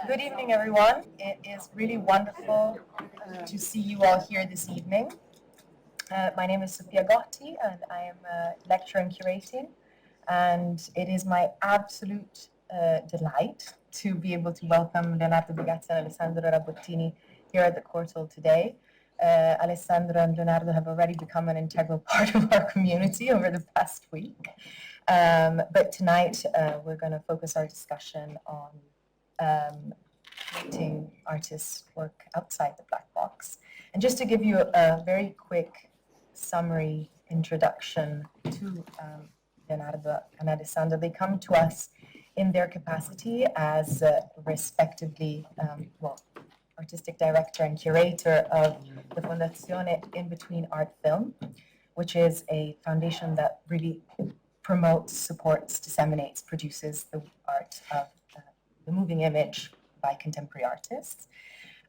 Good evening, everyone. It is really wonderful to see you all here this evening. My name is Sofia Gotti, and I am a lecturer in curating. And it is my absolute delight to be able to welcome Leonardo Bigazzi and Alessandro Rabottini here at the Cortal today. Alessandro and Leonardo have already become an integral part of our community over the past week. But tonight, we're going to focus our discussion on creating artists' work outside the black box. And just to give you a very quick summary introduction to Leonardo and Alessandro, they come to us in their capacity as respectively, artistic director and curator of the Fondazione In Between Art Film, which is a foundation that really promotes, supports, disseminates, produces the art of the moving image by contemporary artists,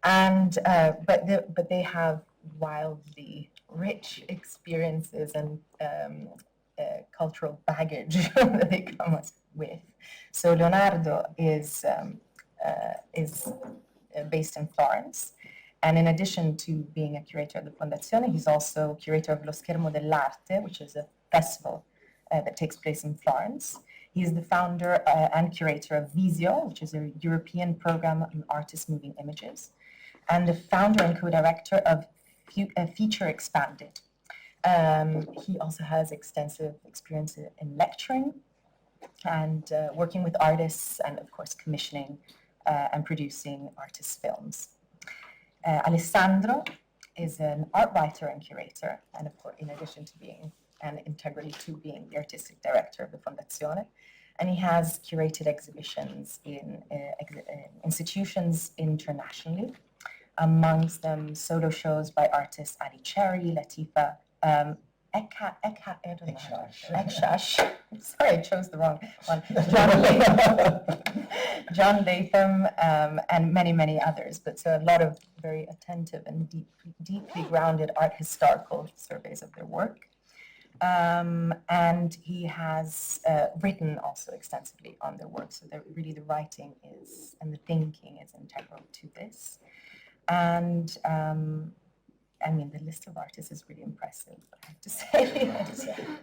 and but they have wildly rich experiences and cultural baggage that they come up with. So Leonardo is based in Florence, and in addition to being a curator of the Fondazione, he's also curator of Lo Schermo dell'Arte, which is a festival that takes place in Florence. He's the founder and curator of Visio, which is a European program on artists moving images, and the founder and co-director of Feature Expanded. He also has extensive experience in lecturing and working with artists, and of course commissioning and producing artists' films. Alessandro is an art writer and curator, and of course, in addition to being and integrally to being the artistic director of the Fondazione. And he has curated exhibitions in institutions internationally, amongst them solo shows by artists Ali Cherry, Latifa, Ekshash. Sorry, I chose the wrong one. John Latham, and many, many others. But so a lot of very attentive and deeply grounded art historical surveys of their work. And he has written also extensively on their work, so really the writing is, and the thinking is integral to this. And I mean, the list of artists is really impressive, I have to say.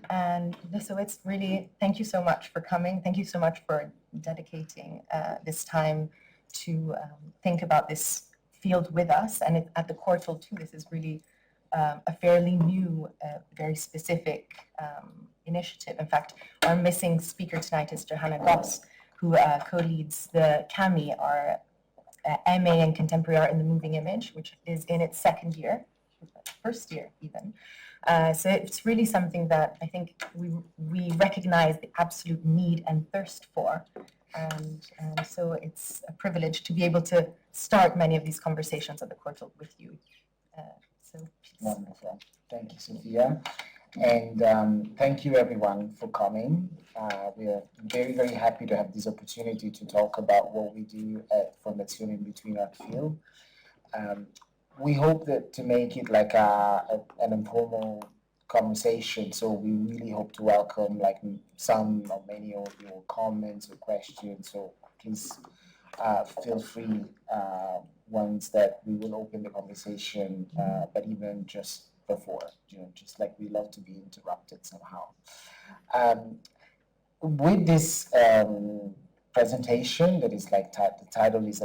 And so it's really, thank you so much for coming. Thank you so much for dedicating this time to think about this field with us. And at the Cortal too, this is really a fairly new, very specific initiative. In fact, our missing speaker tonight is Johanna Goss, who co-leads the CAMI, our MA in Contemporary Art in the Moving Image, which is in its first year even. So it's really something that I think we recognize the absolute need and thirst for. And so it's a privilege to be able to start many of these conversations at the Cortal with you. Wonderful. Thank you, Sophia. And thank you, everyone, for coming. We are very, very happy to have this opportunity to talk about what we do at Fondazione In Between Art Field. We hope that to make it like an informal conversation, so we really hope to welcome like some or many of your comments or questions, so please feel free once that we will open the conversation, but even just before, just like we love to be interrupted somehow. With this presentation that is like the title is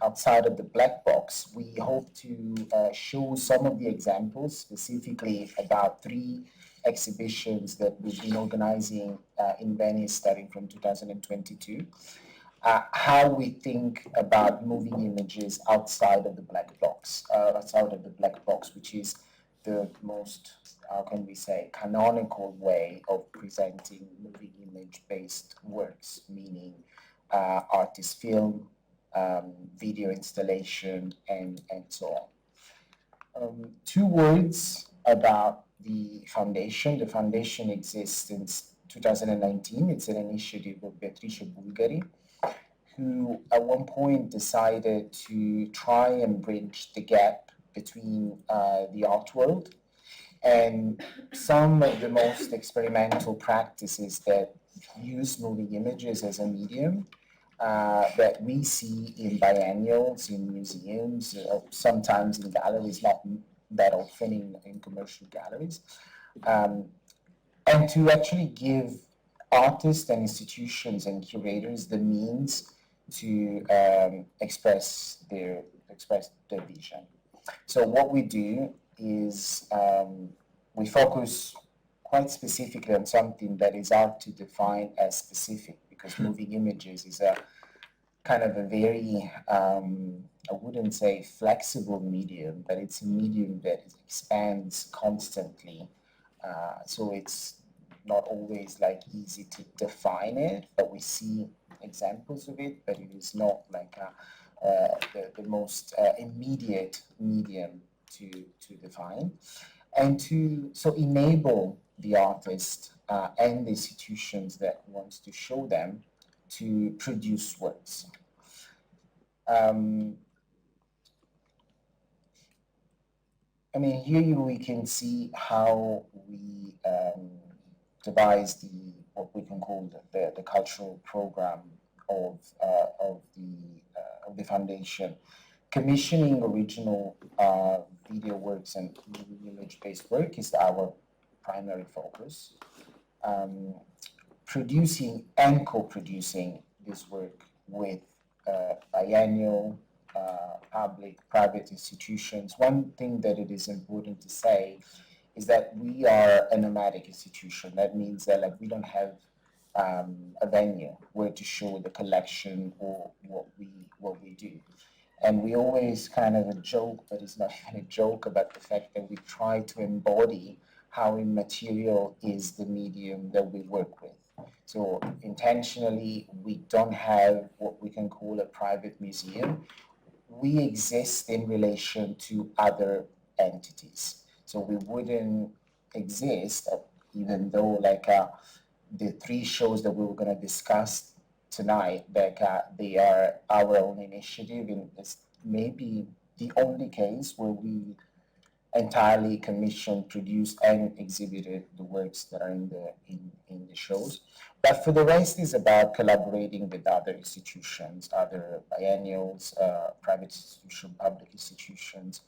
Outside of the Black Box, we hope to show some of the examples specifically about 3 exhibitions that we've been organizing in Venice starting from 2022. How we think about moving images outside of the black box, which is the most, how can we say, canonical way of presenting moving image-based works, meaning artist film, video installation, and so on. 2 words about the foundation. The foundation exists since 2019. It's an initiative of Beatrice Bulgari, who at one point decided to try and bridge the gap between the art world and some of the most experimental practices that use moving images as a medium that we see in biennials, in museums, sometimes in galleries, not that often in commercial galleries, and to actually give artists and institutions and curators the means to express their vision. So what we do is we focus quite specifically on something that is hard to define as specific, because moving images is a kind of a very, I wouldn't say flexible medium, but it's a medium that expands constantly. So it's not always like easy to define it, but we see examples of it, but it is not like the most immediate medium to define. And to enable the artist and the institutions that wants to show them to produce works. I mean, here we can see how we devise what we can call the cultural program of the foundation. Commissioning original video works and image-based work is our primary focus. Producing and co-producing this work with biennial, public, private institutions. One thing that it is important to say is that we are a nomadic institution. That means that we don't have a venue where to show the collection or what we do. And we always kind of a joke, but it's not even a joke, about the fact that we try to embody how immaterial is the medium that we work with. So intentionally, we don't have what we can call a private museum. We exist in relation to other entities. So we wouldn't exist, even though the three shows that we were going to discuss tonight, they are our own initiative, and it's maybe the only case where we entirely commissioned, produced, and exhibited the works that are in the shows. But for the rest, is about collaborating with other institutions, other biennials, private institutions, public institutions.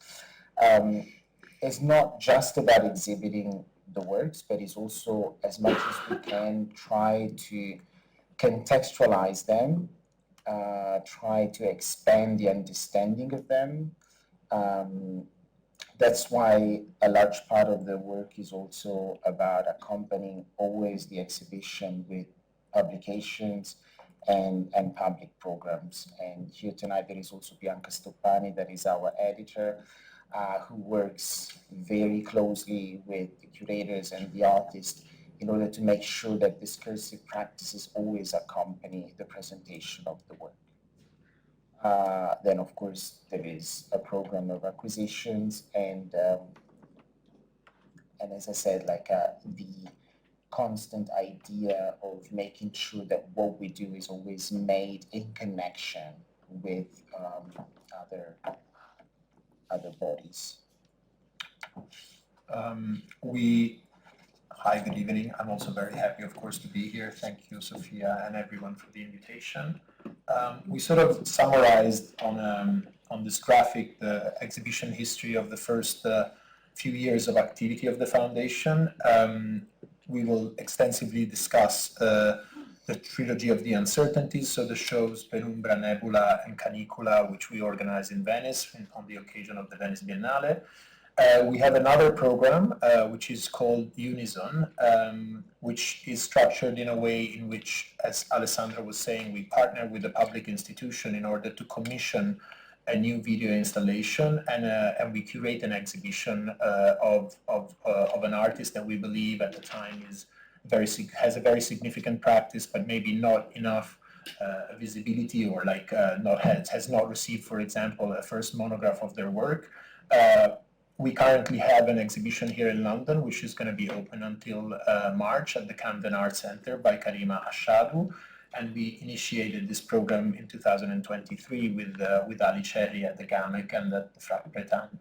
It's not just about exhibiting the works, but it's also, as much as we can, try to contextualize them, try to expand the understanding of them. That's why a large part of the work is also about accompanying always the exhibition with publications and public programs. And here tonight there is also Bianca Stoppani, that is our editor, who works very closely with the curators and the artists in order to make sure that discursive practices always accompany the presentation of the work. Then, of course, there is a program of acquisitions, and as I said, the constant idea of making sure that what we do is always made in connection with other bodies. Hi, good evening. I'm also very happy, of course, to be here. Thank you, Sophia, and everyone for the invitation. We sort of summarized on this graphic the exhibition history of the first few years of activity of the foundation. We will extensively discuss the Trilogy of the Uncertainties, so the shows Penumbra, Nebula, and Canicula, which we organized in Venice on the occasion of the Venice Biennale. We have another program which is called Unison, which is structured in a way in which, as Alessandro was saying, we partner with a public institution in order to commission a new video installation, and we curate an exhibition of an artist that we believe at the time has a very significant practice, but maybe not enough visibility, or has not received, for example, a first monograph of their work. We currently have an exhibition here in London, which is going to be open until March at the Camden Arts Centre by Karima Ashadu, and we initiated this program in 2023 with Ali Cherry at the GAMEC and at the Frac Bretagne.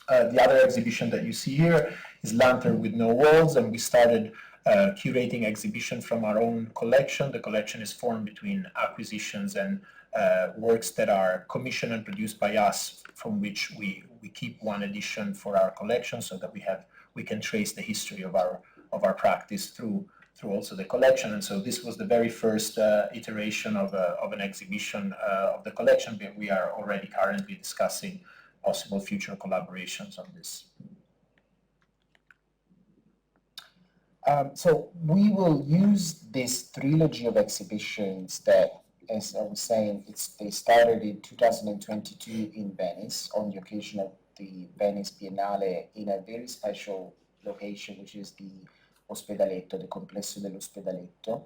The other exhibition that you see here is Lantern with No Walls, and we started curating exhibition from our own collection. The collection is formed between acquisitions and works that are commissioned and produced by us, from which we keep one edition for our collection, so that we can trace the history of our practice through also the collection. And so this was the very first iteration of an exhibition of the collection, but we are already currently discussing possible future collaborations on this. So we will use this trilogy of exhibitions that, as I was saying, they started in 2022 in Venice on the occasion of the Venice Biennale in a very special location, which is the Ospedaletto, the Complesso dell'Ospedaletto.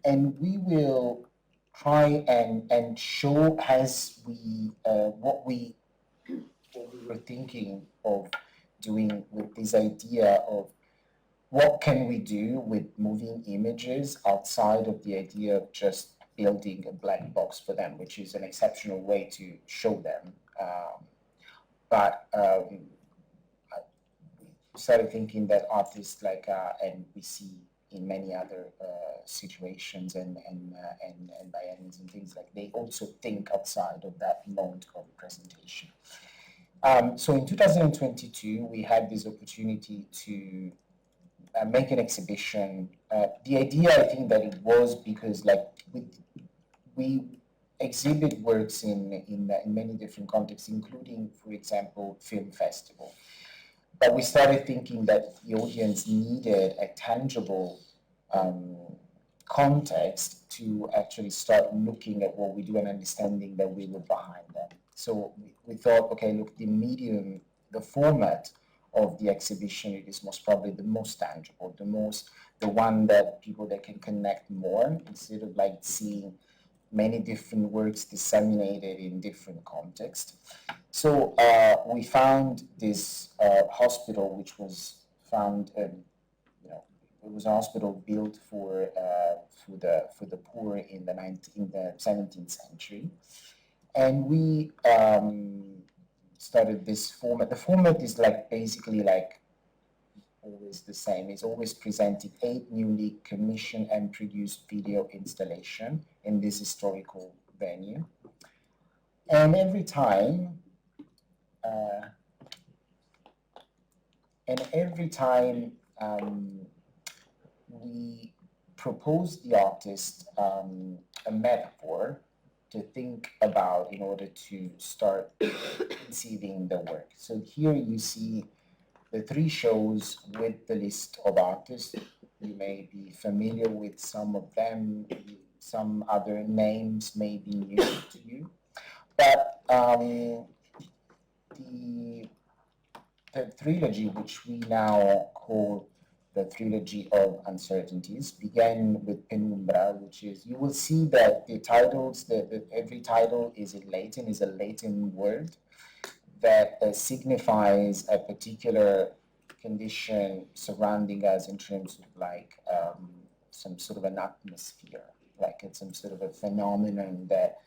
And we will try and show as what we were thinking of doing with this idea of what can we do with moving images outside of the idea of just building a black box for them, which is an exceptional way to show them. But we started thinking that artists like, and we see in many other situations and biennials and things like, they also think outside of that mode of presentation. So in 2022, we had this opportunity to make an exhibition. The idea, I think, that it was because we exhibit works in many different contexts, including, for example, film festival. But we started thinking that the audience needed a tangible context to actually start looking at what we do and understanding that we were behind them. So we thought, okay, look, the medium, the format of the exhibition, it is most probably the most tangible, the one that people that can connect more, instead of like seeing many different works disseminated in different contexts. So we found this hospital, which was found, it was a hospital built for the poor in the 17th century, and we started this format. The format is basically always the same. It's always presenting 8 newly commissioned and produced video installation in this historical venue. And every time, we propose the artist a metaphor to think about in order to start conceiving the work. So here you see the 3 shows with the list of artists. You may be familiar with some of them, some other names may be new to you. But the trilogy, which we now call the Trilogy of Uncertainties, began with Penumbra, which is, you will see that the titles, that every title is in Latin, is a Latin word that signifies a particular condition surrounding us in terms of some sort of an atmosphere, like it's some sort of a phenomenon that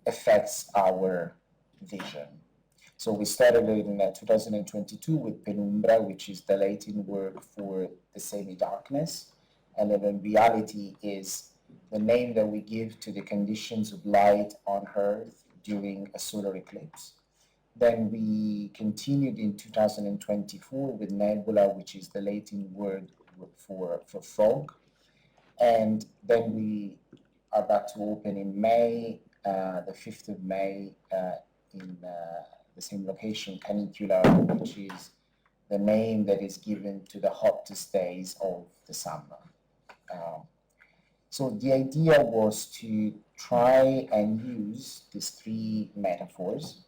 affects our vision. So we started in 2022 with Penumbra, which is the Latin word for the semi-darkness, and then in reality is the name that we give to the conditions of light on Earth during a solar eclipse. Then we continued in 2024 with Nebula, which is the Latin word for fog. And then we are about to open in May, the 5th of May, in the same location, Canicula, which is the name that is given to the hottest days of the summer. So the idea was to try and use these 3 metaphors,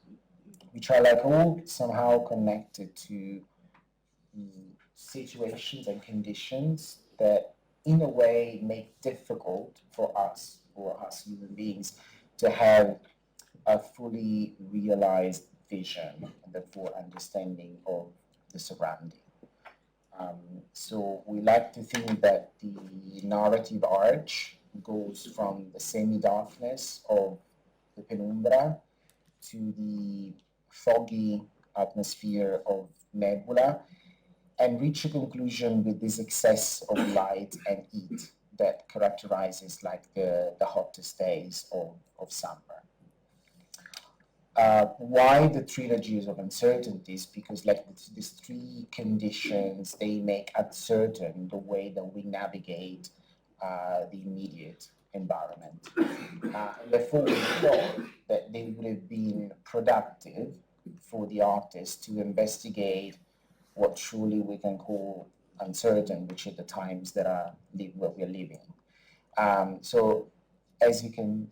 which are all somehow connected to situations and conditions that in a way make difficult for us human beings to have a fully realized vision and therefore understanding of the surrounding. So we like to think that the narrative arch goes from the semi-darkness of the Penumbra to the foggy atmosphere of Nebula, and reach a conclusion with this excess of light and heat that characterizes like the hottest days of summer. Why the trilogy of uncertainties? Because like these three conditions, they make uncertain the way that we navigate the immediate environment. Therefore, we thought that they would have been productive for the artist to investigate what truly we can call uncertain, which are the times that are what we're living. So as you can,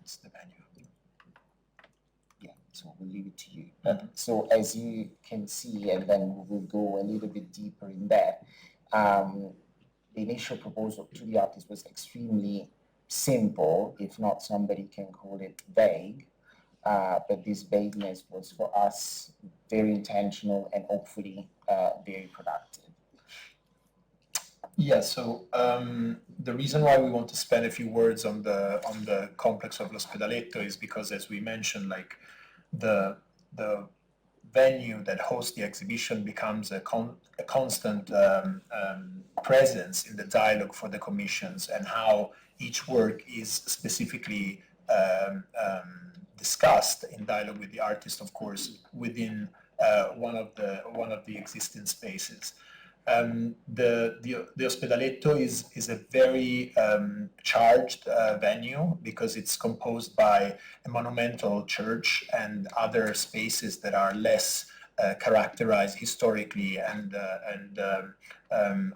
it's the menu. Yeah, so we'll leave it to you. So as you can see, and then we'll go a little bit deeper in that, the initial proposal to the artist was extremely simple, if not somebody can call it vague. But this vagueness was for us very intentional and hopefully very productive. Yeah, so the reason why we want to spend a few words on the complex of L'Ospedaletto is because, as we mentioned, like the venue that hosts the exhibition becomes a constant presence in the dialogue for the commissions, and how each work is specifically discussed in dialogue with the artist, of course, within one of the existing spaces. The Ospedaletto is a very charged venue because it's composed by a monumental church and other spaces that are less characterized historically and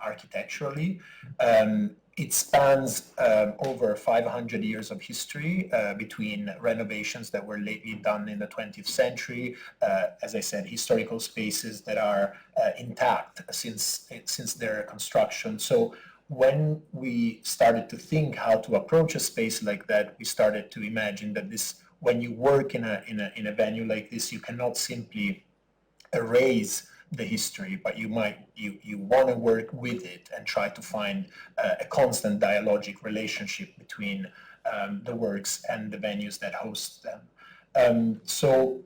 architecturally. It spans over 500 years of history between renovations that were lately done in the 20th century, as I said, historical spaces that are intact since their construction. So when we started to think how to approach a space like that, we started to imagine that when you work in a venue like this, you cannot simply erase the history, but you want to work with it and try to find a constant dialogic relationship between the works and the venues that host them. So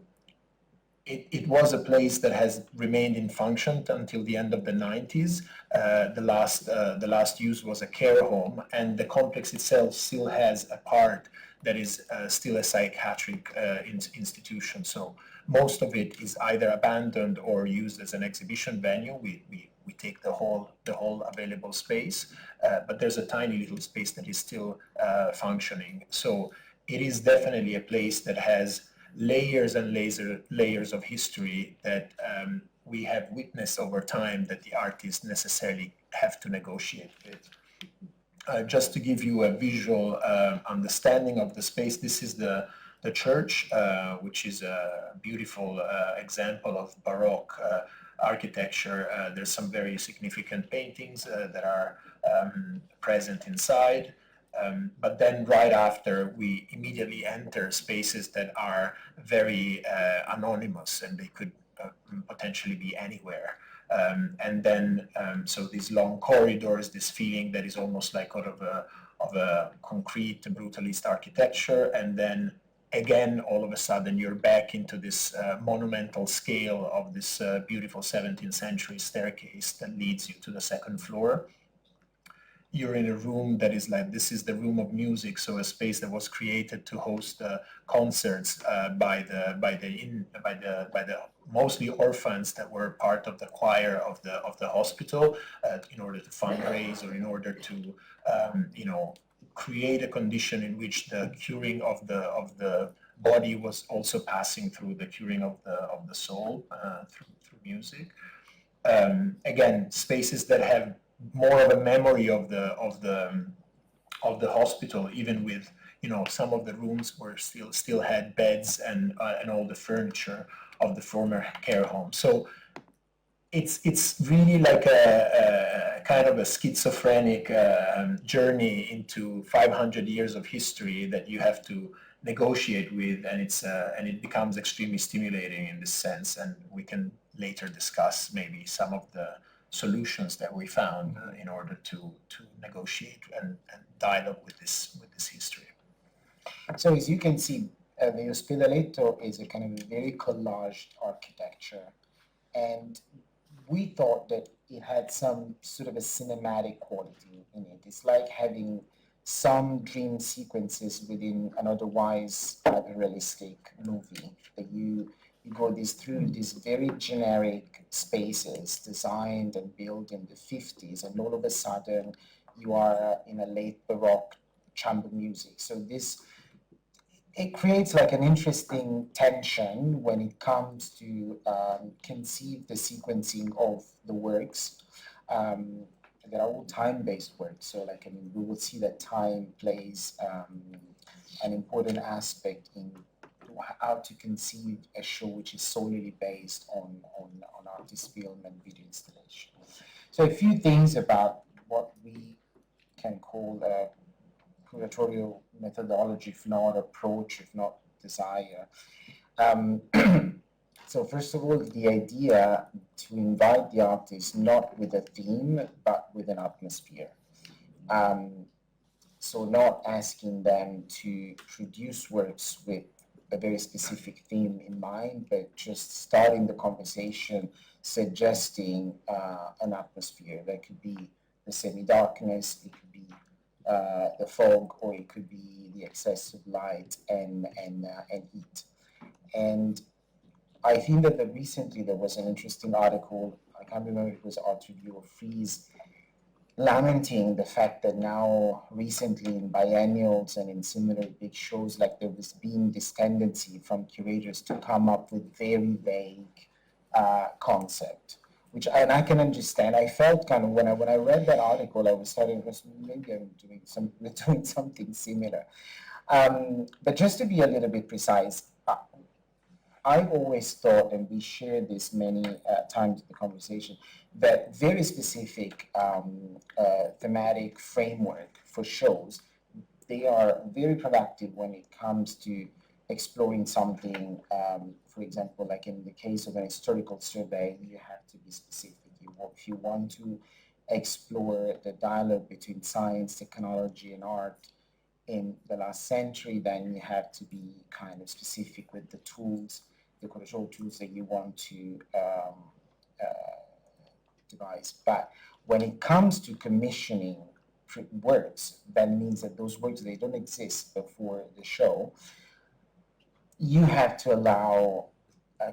it was a place that has remained in function until the end of the 90s. The last use was a care home, and the complex itself still has a part that is still a psychiatric institution. So most of it is either abandoned or used as an exhibition venue. We take the whole available space, but there's a tiny little space that is still functioning. So it is definitely a place that has layers and layers of history that we have witnessed over time that the artists necessarily have to negotiate with. Just to give you a visual understanding of the space, this is the church, which is a beautiful example of Baroque architecture. There's some very significant paintings that are present inside. But then right after, we immediately enter spaces that are very anonymous, and they could potentially be anywhere. And then, so these long corridors, this feeling that is almost like out of a concrete brutalist architecture, and then again, all of a sudden, you're back into this monumental scale of this beautiful 17th century staircase that leads you to the second floor. You're in a room that is like, this is the room of music, so a space that was created to host concerts by the mostly orphans that were part of the choir of the hospital in order to fundraise, or in order to create a condition in which the curing of the body was also passing through the curing of the soul through music. Again, spaces that have more of a memory of the hospital, even with some of the rooms were still had beds and all the furniture of the former care home. So it's really like a kind of a schizophrenic journey into 500 years of history that you have to negotiate with, and it becomes extremely stimulating in this sense. And we can later discuss maybe some of the solutions that we found in order to negotiate and dialogue with this history. So as you can see, the Ospedaletto is a kind of a very collaged architecture, and we thought that it had some sort of a cinematic quality in it. It's like having some dream sequences within an otherwise realistic movie that you go through these very generic spaces designed and built in the 50s, and all of a sudden you are in a late Baroque chamber music. So it creates like an interesting tension when it comes to conceive the sequencing of the works. They're all time-based works, so like, I mean, we will see that time plays an important aspect in how to conceive a show which is solely based on artist film and video installation. So a few things about what we can call a curatorial methodology, if not approach, if not desire. So first of all, the idea to invite the artist not with a theme, but with an atmosphere. So not asking them to produce works with a very specific theme in mind, but just starting the conversation suggesting an atmosphere. That could be the semi-darkness, it could be the fog, or it could be the excess of light and heat. And I think that recently there was an interesting article, I can't remember if it was Art Review or Freeze, lamenting the fact that now recently in biennials and in similar big shows, like there was being this tendency from curators to come up with very vague concept, which I can understand. I felt kind of when I read that article, I was starting, maybe I'm doing something similar. But just to be a little bit precise, I've always thought, and we shared this many times in the conversation, that very specific thematic framework for shows, they are very productive when it comes to exploring something. For example, like in the case of an historical survey, you have to be specific. If you want to explore the dialogue between science, technology, and art in the last century, then you have to be kind of specific with the tools, the control tools that you want to devise. But when it comes to commissioning works, that means that those works, they don't exist before the show. You have to allow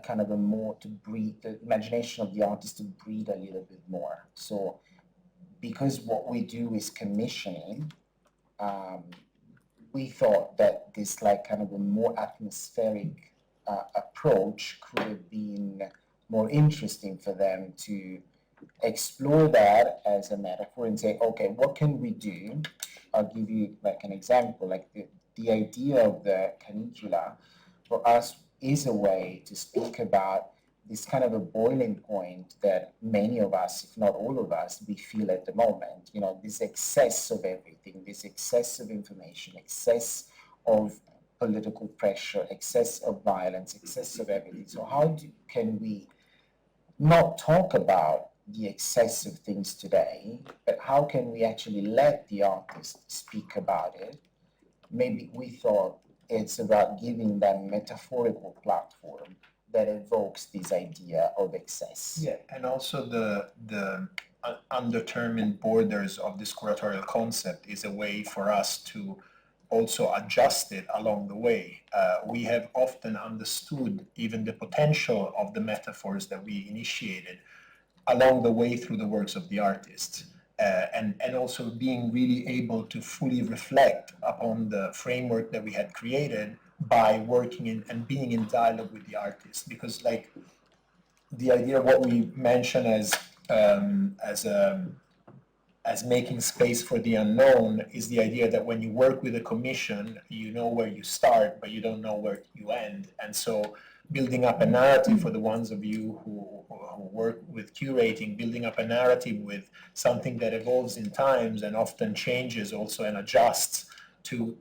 kind of a more to breathe, the imagination of the artist to breathe a little bit more. So because what we do is commissioning, we thought that this like kind of a more atmospheric approach could have been more interesting for them to explore that as a metaphor and say, okay, what can we do? I'll give you like an example, like the idea of the Canicula for us is a way to speak about this kind of a boiling point that many of us, if not all of us, we feel at the moment. You know, this excess of everything, this excess of information, excess of political pressure, excess of violence, excess of everything. So how can we not talk about the excess of things today, but how can we actually let the artist speak about it? Maybe we thought it's about giving them metaphorical platform that evokes this idea of excess. Yeah, and also the undetermined borders of this curatorial concept is a way for us to also adjust it along the way. We have often understood even the potential of the metaphors that we initiated along the way through the works of the artists, and also being really able to fully reflect upon the framework that we had created by working in and being in dialogue with the artist. Because like the idea of what we mention as making space for the unknown is the idea that when you work with a commission, you know where you start, but you don't know where you end. And so building up a narrative for the ones of you who work with curating, building up a narrative with something that evolves in times and often changes also and adjusts to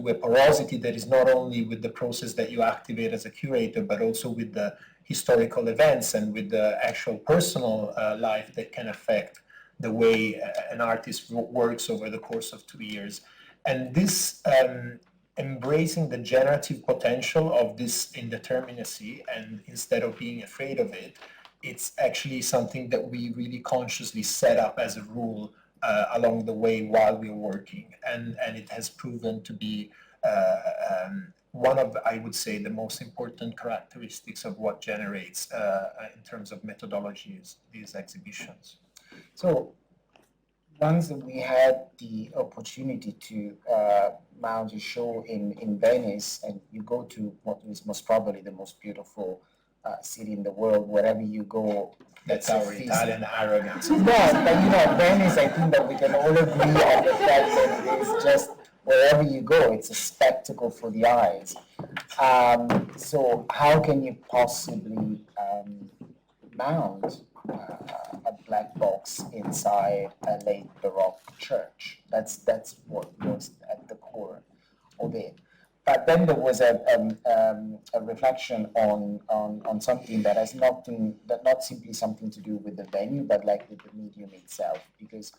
a porosity that is not only with the process that you activate as a curator, but also with the historical events and with the actual personal life that can affect the way an artist works over the course of 2 years. And this embracing the generative potential of this indeterminacy, and instead of being afraid of it, it's actually something that we really consciously set up as a rule along the way while we're working, and it has proven to be one of, I would say, the most important characteristics of what generates in terms of methodologies these exhibitions. So once we had the opportunity to mount a show in Venice, and you go to what is most probably the most beautiful city in the world, wherever you go. That's our Italian arrogance. No, but Venice, I think that we can all agree on the fact that it is just, wherever you go, it's a spectacle for the eyes. So how can you possibly mount a black box inside a late Baroque church? That's what was at the core of it. But then there was a reflection on something that has not simply something to do with the venue, but like with the medium itself. Because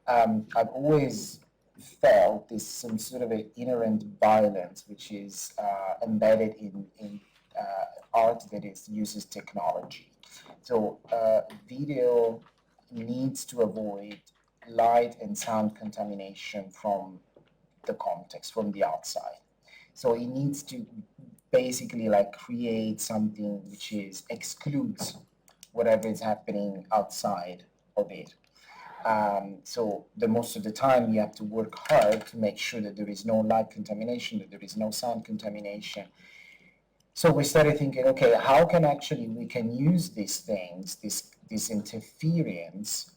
I've always felt there's some sort of an inherent violence which is embedded in art that uses technology. So video needs to avoid light and sound contamination from the context, from the outside. So it needs to basically like create something which excludes whatever is happening outside of it. So the most of the time you have to work hard to make sure that there is no light contamination, that there is no sound contamination. So we started thinking, okay, how can actually we can use these things, this interference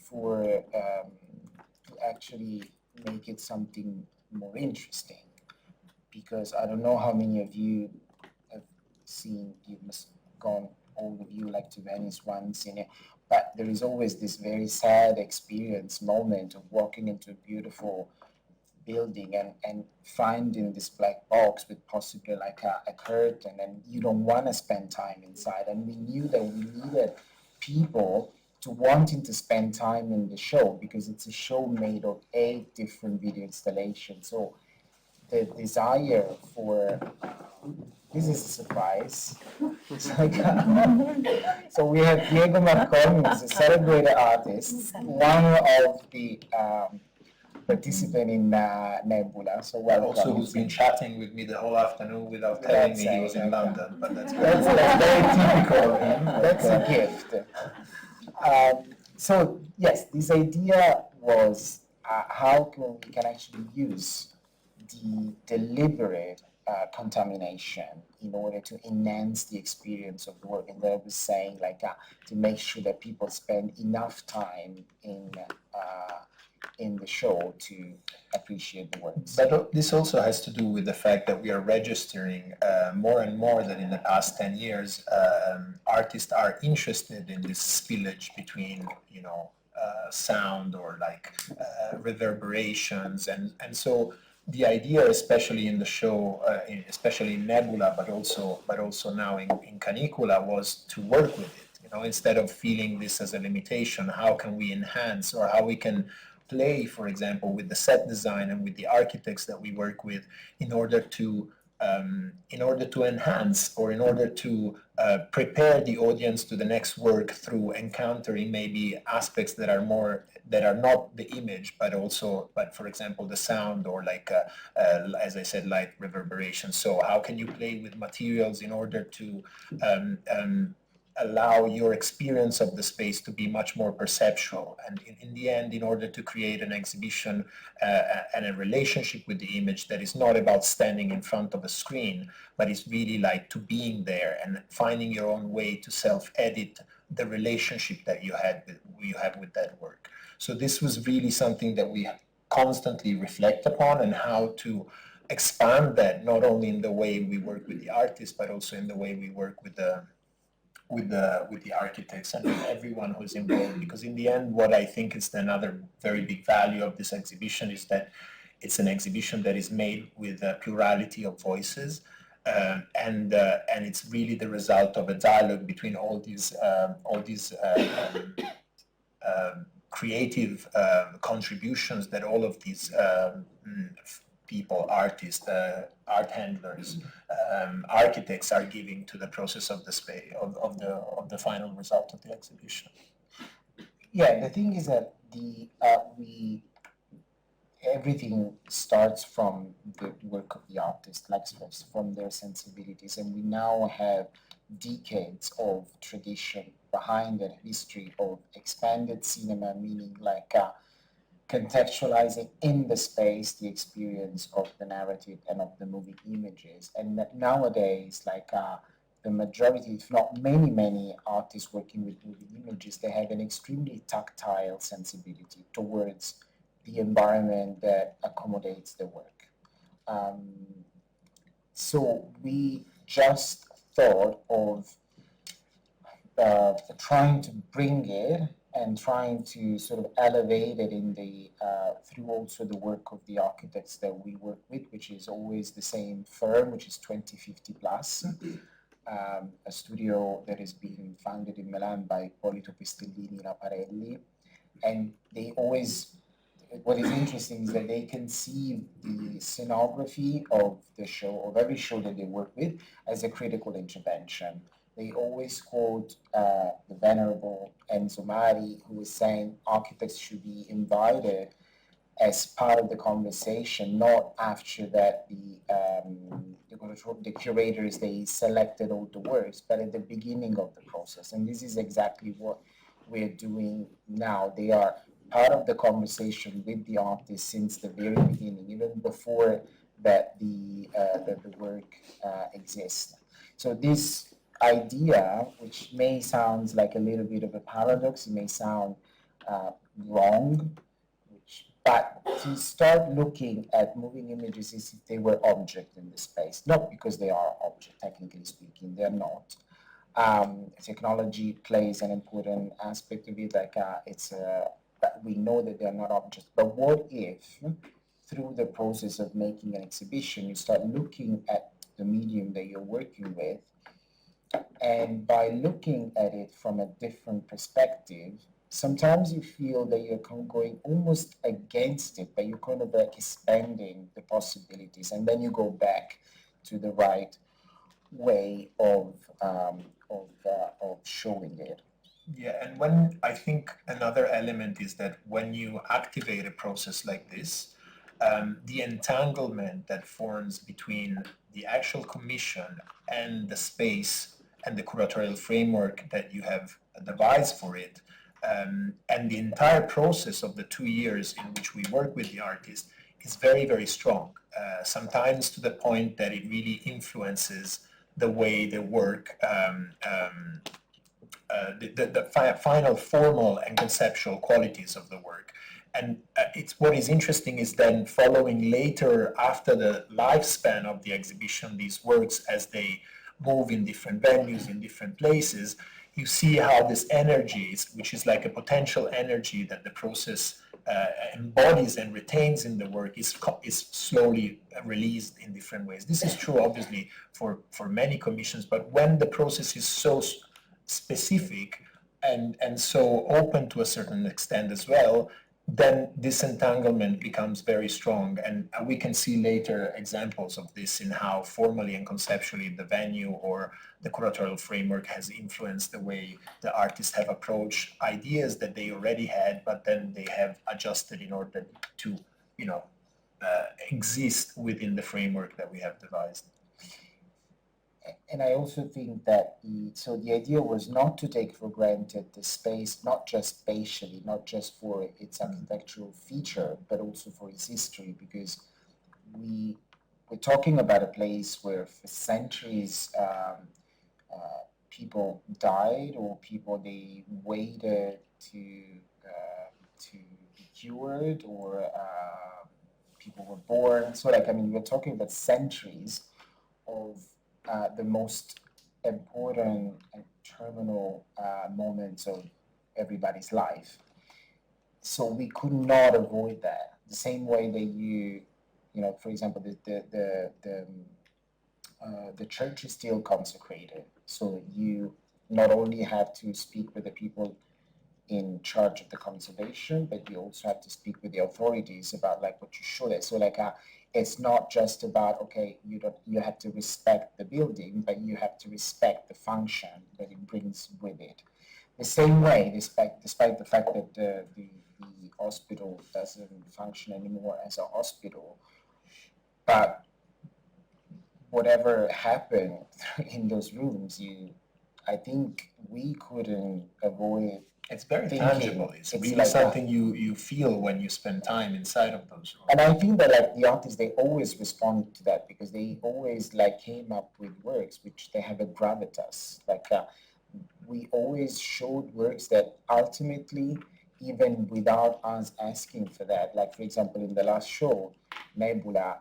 for to actually make it something more interesting. Because I don't know how many of you have seen, you must have gone, all of you, like to Venice once, but there is always this very sad moment of walking into a beautiful building and finding this black box with possibly like a curtain, and you don't want to spend time inside. And we knew that we needed people to wanting to spend time in the show, because it's a show made of 8 different video installations. So the desire for, this is a surprise. It's like, so we have Diego Marconi, who's a celebrated artist, one of the participants in Nebula. So welcome. Also, who's been chatting with me the whole afternoon without telling me he was in London, but that's good. That's very typical of him. That's a gift. So yes, this idea was how we can actually use the deliberate contamination in order to enhance the experience of the work. And I was saying, like, to make sure that people spend enough time in the show to appreciate the works. But this also has to do with the fact that we are registering more and more that in the past 10 years, artists are interested in this spillage between, sound or like reverberations, and so the idea, especially in the show, especially in Nebula, but also now in Canicula, was to work with it. Instead of feeling this as a limitation, how can we enhance, or how we can play, for example, with the set design and with the architects that we work with, in order to enhance, or in order to prepare the audience to the next work through encountering maybe aspects that are not the image, but for example the sound, or like as I said, light reverberation. So how can you play with materials in order to allow your experience of the space to be much more perceptual, and in the end, in order to create an exhibition and a relationship with the image that is not about standing in front of a screen, but is really like to being there and finding your own way to self-edit the relationship that you have with that work. So this was really something that we constantly reflect upon, and how to expand that, not only in the way we work with the artists, but also in the way we work with the architects and with everyone who's involved. Because in the end, what I think is another very big value of this exhibition is that it's an exhibition that is made with a plurality of voices, and it's really the result of a dialogue between all these creative contributions that all of these people, artists, art handlers, architects are giving to the process of the space of the final result of the exhibition. Yeah, the thing is that everything starts from the work of the artist, like from their sensibilities, and we now have decades of tradition behind a history of expanded cinema, meaning like contextualizing in the space the experience of the narrative and of the moving images. And that nowadays, like the majority, if not many artists working with moving images, they have an extremely tactile sensibility towards the environment that accommodates the work. So we just thought of trying to bring it and trying to sort of elevate it in the through also the work of the architects that we work with, which is always the same firm, which is 2050 Plus, a studio that has been founded in Milan by Ippolito Pistellini Parenti, and they always. What is interesting is that they conceive the scenography of the show, of every show that they work with, as a critical intervention. They always quote the venerable Enzo Mari, who was saying architects should be invited as part of the conversation, not after that the curators, they selected all the works, but at the beginning of the process. And this is exactly what we're doing now. They are part of the conversation with the artist since the very beginning, even before that the work exists. So this idea, which may sound like a little bit of a paradox, it may sound wrong, but to start looking at moving images as if they were object in the space, not because they are object, technically speaking, they're not. Technology plays an important aspect of it, like but we know that they're not objects. But what if, through the process of making an exhibition, you start looking at the medium that you're working with, and by looking at it from a different perspective, sometimes you feel that you're going almost against it, but you're kind of like expanding the possibilities, and then you go back to the right way of showing it. Yeah, and when I think another element is that when you activate a process like this, the entanglement that forms between the actual commission and the space and the curatorial framework that you have devised for it, and the entire process of the 2 years in which we work with the artist is very, very strong, sometimes to the point that it really influences the way the work the final formal and conceptual qualities of the work. And it's what is interesting is then following later, after the lifespan of the exhibition, these works, as they move in different venues, in different places, you see how this energy, which is like a potential energy that the process embodies and retains in the work, is slowly released in different ways. This is true, obviously, for many commissions, but when the process is so specific and so open to a certain extent as well, then this entanglement becomes very strong. And we can see later examples of this in how formally and conceptually the venue or the curatorial framework has influenced the way the artists have approached ideas that they already had, but then they have adjusted in order to, exist within the framework that we have devised. And I also think that the idea was not to take for granted the space, not just spatially, not just for its architectural feature, but also for its history, because we're talking about a place where for centuries people died, or they waited to be cured, or people were born. So we're talking about centuries of the most important and terminal moments of everybody's life. So we could not avoid that. The same way that for example, the church is still consecrated. So you not only have to speak with the people in charge of the conservation, but you also have to speak with the authorities about what you should. So it's not just about, okay, you have to respect the building, but you have to respect the function that it brings with it. The same way, despite the fact that the hospital doesn't function anymore as a hospital, but whatever happened in those rooms, I think we couldn't avoid. It's very thinking, tangible. It's really like something you feel when you spend time inside of those rooms. And I think that like the artists, they always respond to that because they always like came up with works which they have a gravitas. Like we always showed works that ultimately, even without us asking for that, like for example in the last show, Nebula,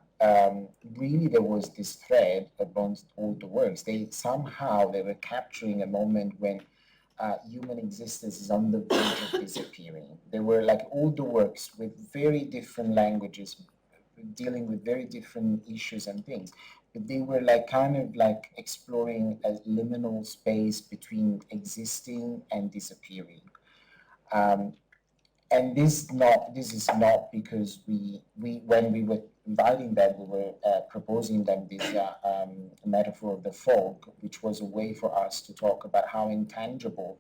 really there was this thread amongst all the works. They were capturing a moment when human existence is on the verge of disappearing. There were like all the works with very different languages, dealing with very different issues and things. But they were like kind of like exploring a liminal space between existing and disappearing. And this is not because we when we were inviting them, we were proposing them this metaphor of the fog, which was a way for us to talk about how intangible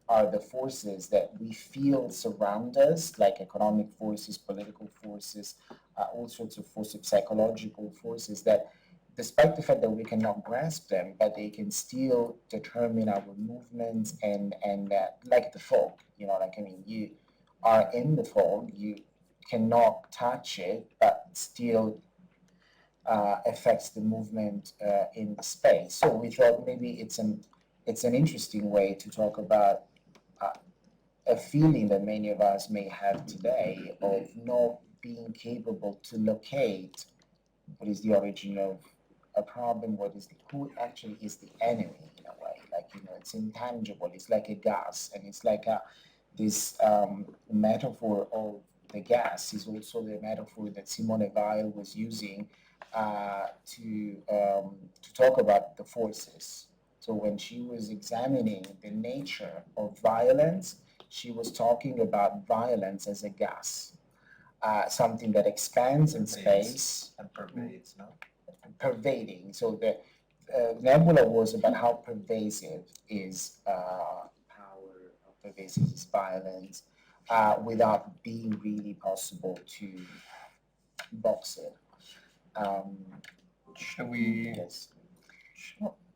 are the forces that we feel surround us, like economic forces, political forces, all sorts of forces, psychological forces that, despite the fact that we cannot grasp them, but they can still determine our movements and like the fog, like I mean, you are in the fog, you cannot touch it, but still affects the movement in the space. So we thought maybe it's an interesting way to talk about a feeling that many of us may have today of not being capable to locate what is the origin of a problem, who actually is the enemy in a way. Like, it's intangible, it's like a gas, and it's like this metaphor of the gas is also the metaphor that Simone Weil was using to talk about the forces. So when she was examining the nature of violence, she was talking about violence as a gas, something that expands in space and pervades, no? Pervading. So the Nebula was about how pervasive is power, how pervasive is violence, without being really possible to box it. Shall we? Yes.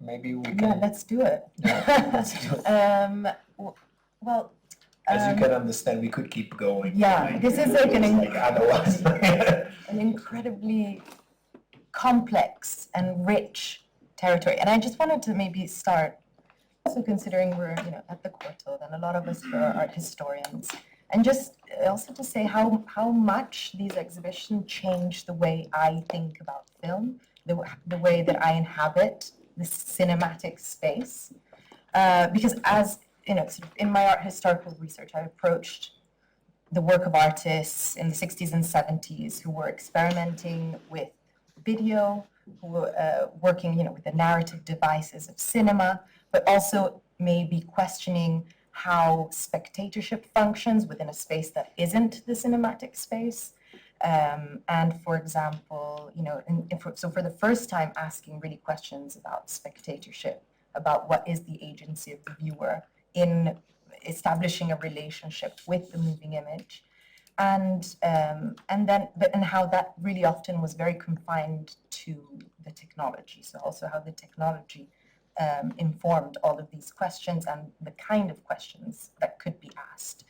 Maybe we can. Yeah, let's do it. Yeah, let's do it. Well, as you can understand, we could keep going. Yeah, this is like an incredibly complex and rich territory. And I just wanted to maybe start, also considering we're at the Quarto, and a lot of us are art historians, and just also to say how much these exhibitions change the way I think about film, the way that I inhabit this cinematic space. Because as sort of in my art historical research, I approached the work of artists in the 60s and 70s who were experimenting with video, who were working with the narrative devices of cinema, but also maybe questioning how spectatorship functions within a space that isn't the cinematic space. And for example, so for the first time asking really questions about spectatorship, about what is the agency of the viewer in establishing a relationship with the moving image, and how that really often was very confined to the technology. So also how the technology informed all of these questions and the kind of questions that could be asked.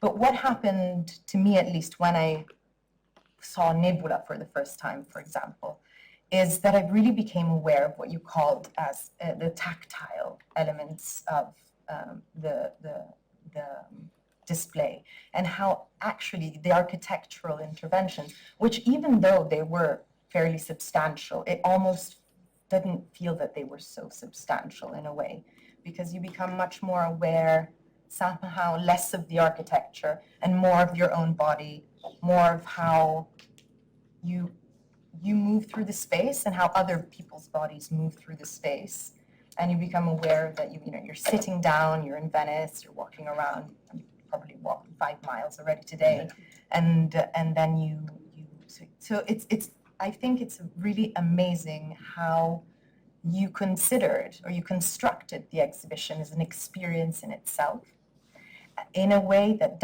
But what happened to me, at least when I saw Nebula for the first time, for example, is that I really became aware of what you called as the tactile elements of the display, and how actually the architectural interventions, which even though they were fairly substantial, it almost didn't feel that they were so substantial in a way, because you become much more aware, somehow less of the architecture and more of your own body, more of how you move through the space and how other people's bodies move through the space. And you become aware that you're sitting down, you're in Venice, you're walking around, you probably walked 5 miles already today, and then so it's I think it's really amazing how you considered or you constructed the exhibition as an experience in itself in a way that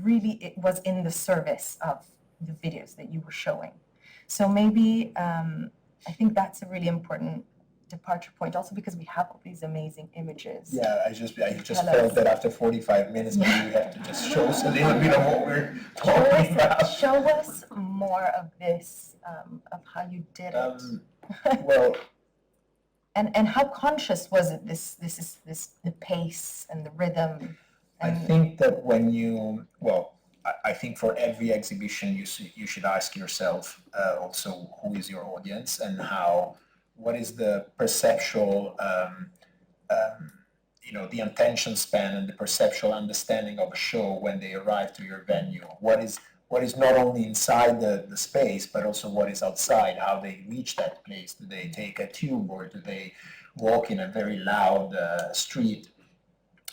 really it was in the service of the videos that you were showing. So maybe I think that's a really important departure point, also because we have all these amazing images. Yeah, I just felt that after 45 minutes, maybe we have to just show us a little bit of what we're talking about. Show us more of this, of how you did it. Well, and how conscious was it? This the pace and the rhythm. I think that I think for every exhibition you should ask yourself also who is your audience and what is the perceptual the attention span and the perceptual understanding of a show when they arrive to your venue. What is not only inside the space, but also what is outside, how they reach that place. Do they take a tube or do they walk in a very loud street?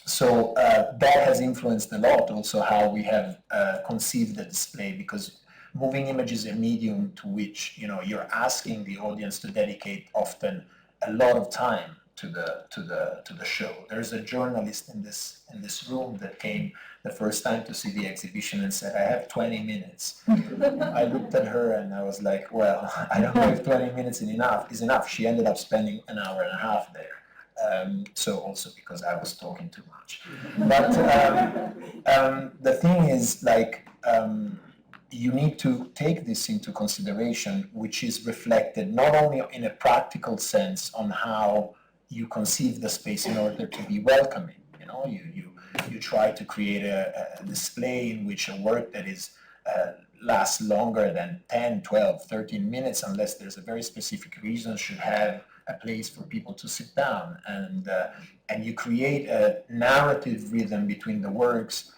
So that has influenced a lot also how we have conceived the display, because moving image is a medium to which you're asking the audience to dedicate often a lot of time to the show. There's a journalist in this room that came the first time to see the exhibition and said, "I have 20 minutes." I looked at her and I was like, "Well, I don't know if 20 minutes is enough." She ended up spending an hour and a half there. So also because I was talking too much. But the thing is, you need to take this into consideration, which is reflected not only in a practical sense on how you conceive the space in order to be welcoming. You try to create a display in which a work that is lasts longer than 10, 12, 13 minutes, unless there's a very specific reason, should have a place for people to sit down, and you create a narrative rhythm between the works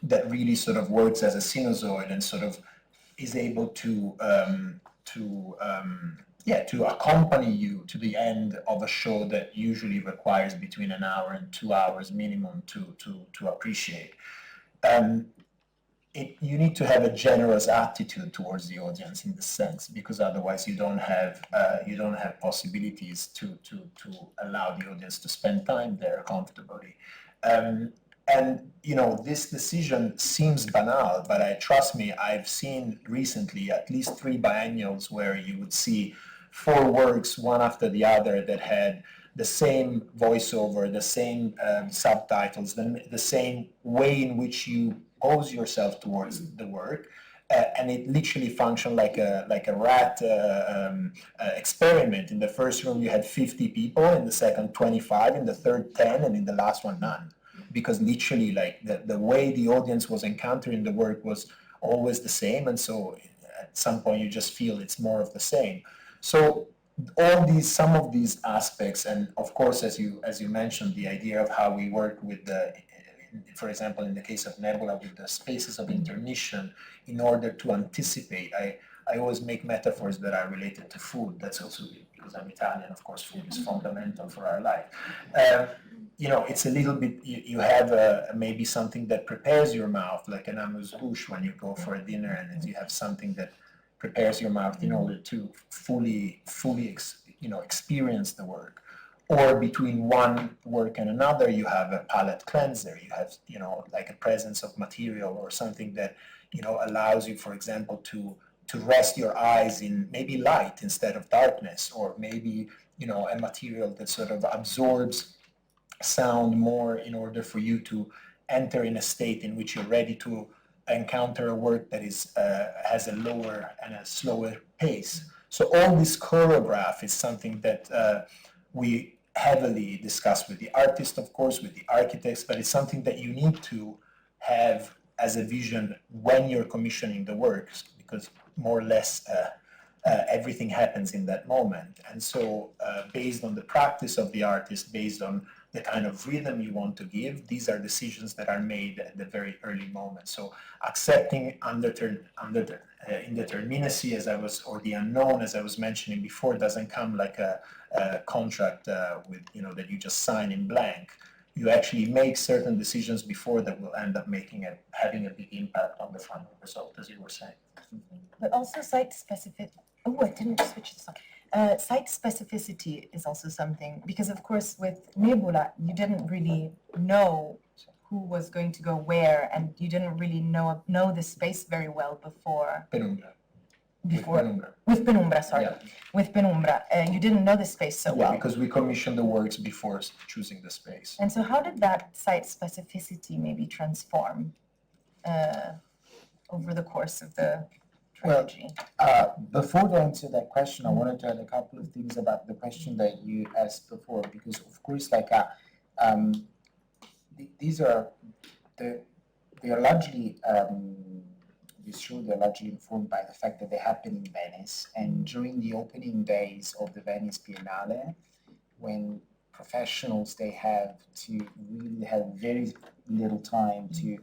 that really sort of works as a sinusoid and sort of is able to accompany you to the end of a show that usually requires between an hour and 2 hours minimum to appreciate. You need to have a generous attitude towards the audience in this sense, because otherwise you don't have possibilities to allow the audience to spend time there comfortably. And this decision seems banal, but trust me, I've seen recently at least 3 biennials where you would see 4 works, one after the other, that had the same voiceover, the same subtitles, the same way in which you pose yourself towards the work, and it literally functioned like a rat experiment. In the first room you had 50 people, in the second 25, in the third 10, and in the last one none. Because literally, the way the audience was encountering the work was always the same, and so at some point you just feel it's more of the same. So some of these aspects, and of course, as you mentioned, the idea of how we work with for example, in the case of Nebula, with the spaces of intermission, in order to anticipate. I always make metaphors that are related to food. That's also because I'm Italian. Of course, food is fundamental for our life. It's a little bit, you have maybe something that prepares your mouth, like an amuse-bouche when you go for a dinner, and you have something that prepares your mouth in order to fully experience the work. Or between one work and another, you have a palate cleanser. You have, like a presence of material or something that, allows you, for example, to rest your eyes in maybe light instead of darkness, or maybe, a material that sort of absorbs sound more in order for you to enter in a state in which you're ready to encounter a work that has a lower and a slower pace. So all this choreograph is something that we heavily discuss with the artist, of course, with the architects, but it's something that you need to have as a vision when you're commissioning the works, because more or less everything happens in that moment. And so based on the practice of the artist, based on the kind of rhythm you want to give, these are decisions that are made at the very early moment. So accepting indeterminacy, or the unknown, as I was mentioning before, doesn't come like a contract with that you just sign in blank. you actually make certain decisions before that will end up having a big impact on the final result, as you were saying. But also site specific. Oh, I didn't switch this on. Site specificity is also something, because of course with Nebula you didn't really know who was going to go where, and you didn't really know the space very well before. Penumbra. With Penumbra, sorry. Yeah. With Penumbra, you didn't know the space so well. Because we commissioned the works before choosing the space. And so how did that site specificity maybe transform over the course of the trilogy? Before to answer that question, I wanted to add a couple of things about the question that you asked before, because of course, like, these are, they are largely, they're largely informed by the fact that they happen in Venice, and during the opening days of the Venice Biennale, when professionals, they have to really have very little time to,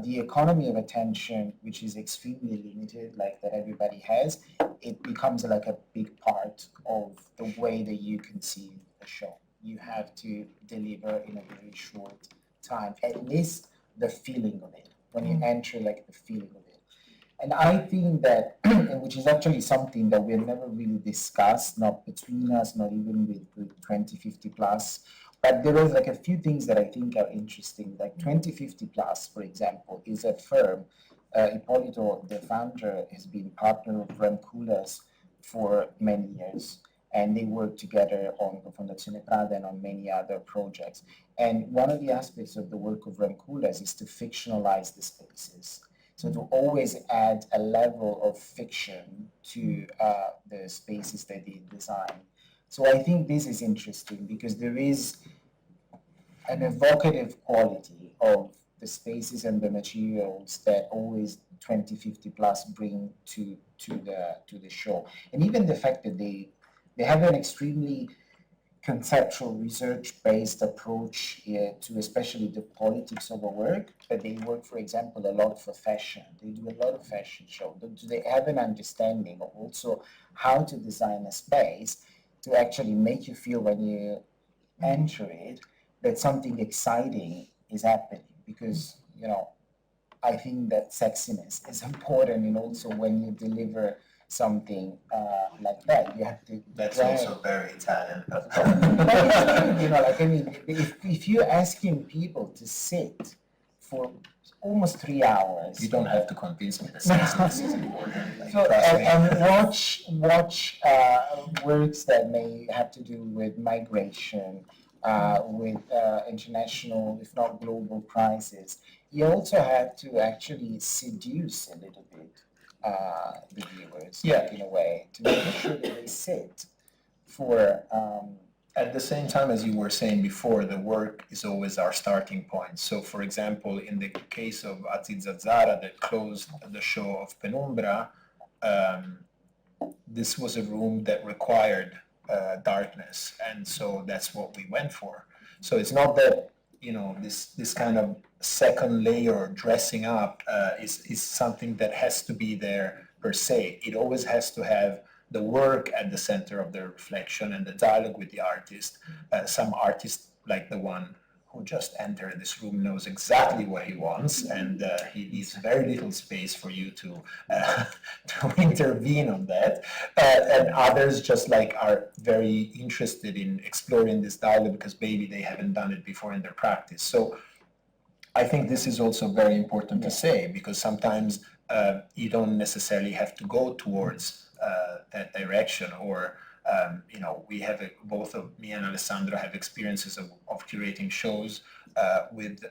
the economy of attention, which is extremely limited, like that everybody has, it becomes like a big part of the way that you conceive a show. You have to deliver in a very short time, at least the feeling of it, when you enter, like the feeling of it. And I think that, which is actually something that we've never really discussed, not between us, not even with 2050 plus, but there is like a few things that I think are interesting. Like 2050 plus, for example, is a firm, Ippolito, the founder, has been partner of Ramkulas for many years, and they work together on the Fondazione Prada and on many other projects. And one of the aspects of the work of Ramkulas is to fictionalize the spaces. So to always add a level of fiction to the spaces that they design. So I think this is interesting because there is an evocative quality of the spaces and the materials that always 2050 plus bring to the show. And even the fact that they have an extremely conceptual, research-based approach to especially the politics of a work, but they work, for example, a lot for fashion. They do a lot of fashion shows. Do they have an understanding of also how to design a space to actually make you feel when you enter it that something exciting is happening? Because, you know, I think that sexiness is important, and also when you deliver something like that, you have to. That's also very Italian. But it's true, you know, like, I mean, if you're asking people to sit for almost 3 hours, You don't have to convince me that sexiness is important. Like, so, trust me. and watch works that may have to do with migration, with international, if not global crisis. You also have to actually seduce a little bit the viewers, Yeah. like, in a way, to make sure that they sit for. At the same time, as you were saying before, the work is always our starting point. So, for example, in the case of Aziza Zara that closed the show of Penumbra, this was a room that required darkness, and so that's what we went for. So it's not that, you know, this kind of second layer dressing up is something that has to be there per se. It always has to have the work at the center of the reflection and the dialogue with the artist. Some artists, like the one who just entered this room, knows exactly what he wants, and he leaves very little space for you to intervene on that. And others just like are very interested in exploring this dialogue because maybe they haven't done it before in their practice. So I think this is also very important to say, because sometimes you don't necessarily have to go towards that direction, or you know, we have both of me and Alessandro have experiences of curating shows with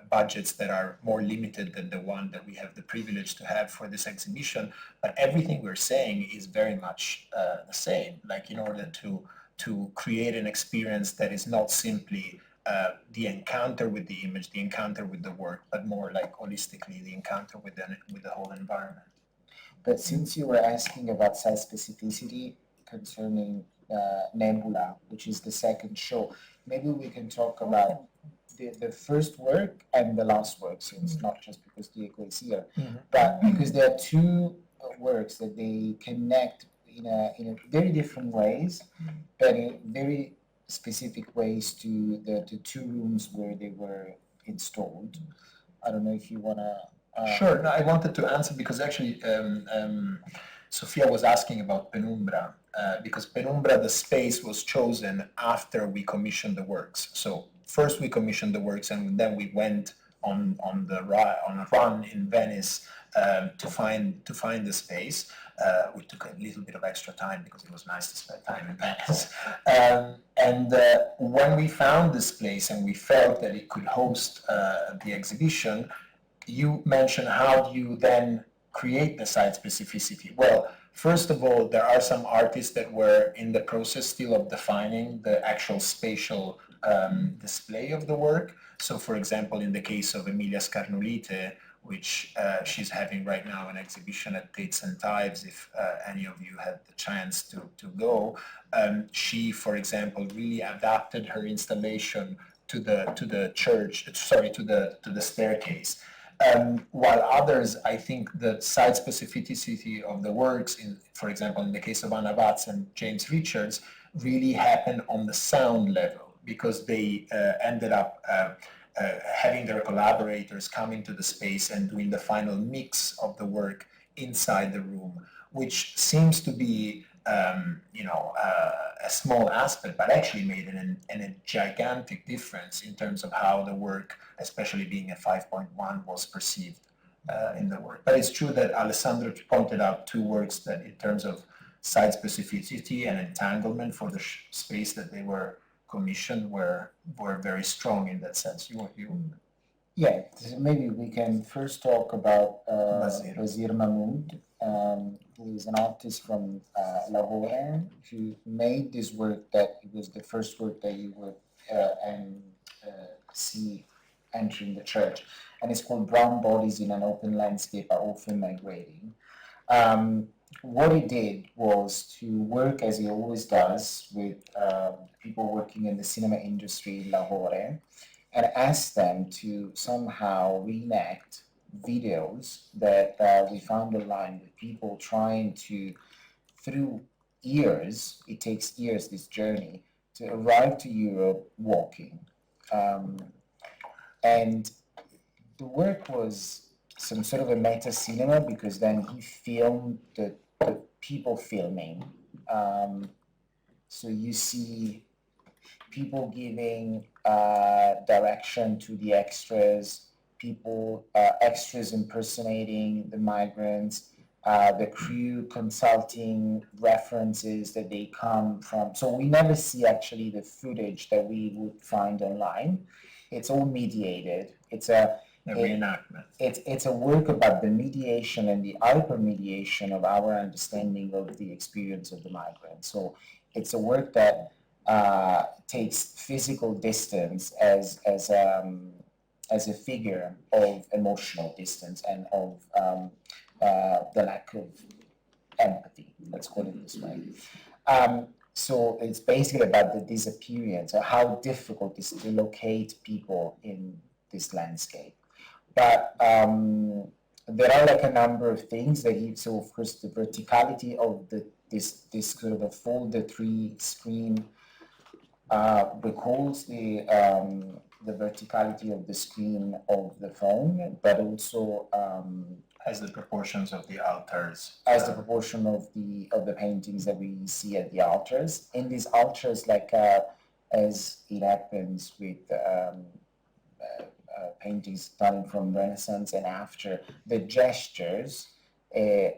budgets that are more limited than the one that we have the privilege to have for this exhibition. But everything we're saying is very much the same. Like, in order to create an experience that is not simply the encounter with the image, the encounter with the work, but more like holistically the encounter with the whole environment. But since you were asking about site specificity concerning Nebula, which is the second show, maybe we can talk about the first work and the last work, since not just because Diego is here, but because there are two works that they connect in a very different ways, but in very specific ways to the two rooms where they were installed. I don't know if you want to... Sure. No, I wanted to answer because actually Sofia was asking about Penumbra, because Penumbra, the space was chosen after we commissioned the works. So first we commissioned the works, and then we went on a run in Venice to find the space. We took a little bit of extra time because it was nice to spend time in Venice. When we found this place and we felt that it could host the exhibition, you mentioned how do you then create the site specificity? Well, first of all, there are some artists that were in the process still of defining the actual spatial display of the work. So, for example, in the case of Emilia Scarnulite, which she's having right now an exhibition at Tate St. Ives, if any of you had the chance to go, she, for example, really adapted her installation to the church, sorry, to the staircase. While others, I think the site specificity of the works, for example, in the case of Anna Watts and James Richards, really happened on the sound level because they ended up having their collaborators come into the space and doing the final mix of the work inside the room, which seems to be a small aspect, but actually made a gigantic difference in terms of how the work, especially being a 5.1, was perceived in the work. But it's true that Alessandro pointed out two works that in terms of site specificity and entanglement for the space that they were commissioned were very strong in that sense. Yeah, maybe we can first talk about Basir Mahmoud, who is an artist from Lahore, who made this work that it was the first work that you would see entering the church. And it's called Brown Bodies in an Open Landscape Are Often Migrating. What he did was to work, as he always does, with people working in the cinema industry in Lahore, and ask them to somehow reenact videos that we found online with people trying to, through years, it takes years, this journey, to arrive to Europe walking. And the work was some sort of a meta cinema because then he filmed the people filming. So you see people giving direction to the extras, extras impersonating the migrants, the crew consulting references that they come from. So we never see actually the footage that we would find online. It's all mediated. It's a reenactment. It's a work about the mediation and the hypermediation of our understanding of the experience of the migrant. So it's a work that takes physical distance as a figure of emotional distance and of the lack of empathy. Let's call it this way. So it's basically about the disappearance, or how difficult it is to locate people in this landscape. But there are like a number of things that so of course the verticality of this sort of a folded 3-screen recalls the verticality of the screen of the phone, but also as the proportions of the altars. As the proportion of the paintings that we see at the altars. In these altars, like as it happens with paintings starting from Renaissance and after, the gestures are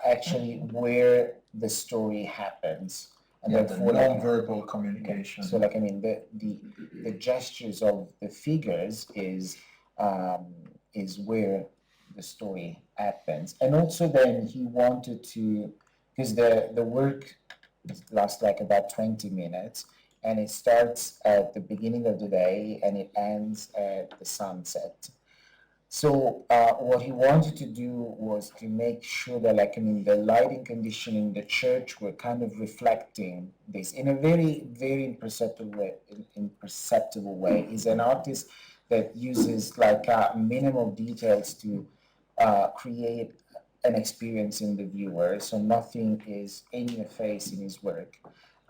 actually where the story happens. And the non-verbal communication. So like, I mean, the gestures of the figures is where the story happens. And also then he wanted to, because the work lasts like about 20 minutes, and it starts at the beginning of the day and it ends at the sunset. So what he wanted to do was to make sure that, like, I mean, the lighting condition in the church were kind of reflecting this in a very, very imperceptible way. He's an artist that uses like minimal details to create an experience in the viewer. So nothing is in your face in his work.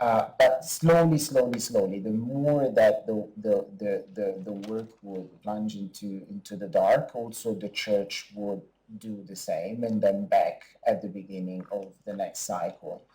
But slowly, the more that the work would plunge into the dark, also the church would do the same, and then back at the beginning of the next cycle.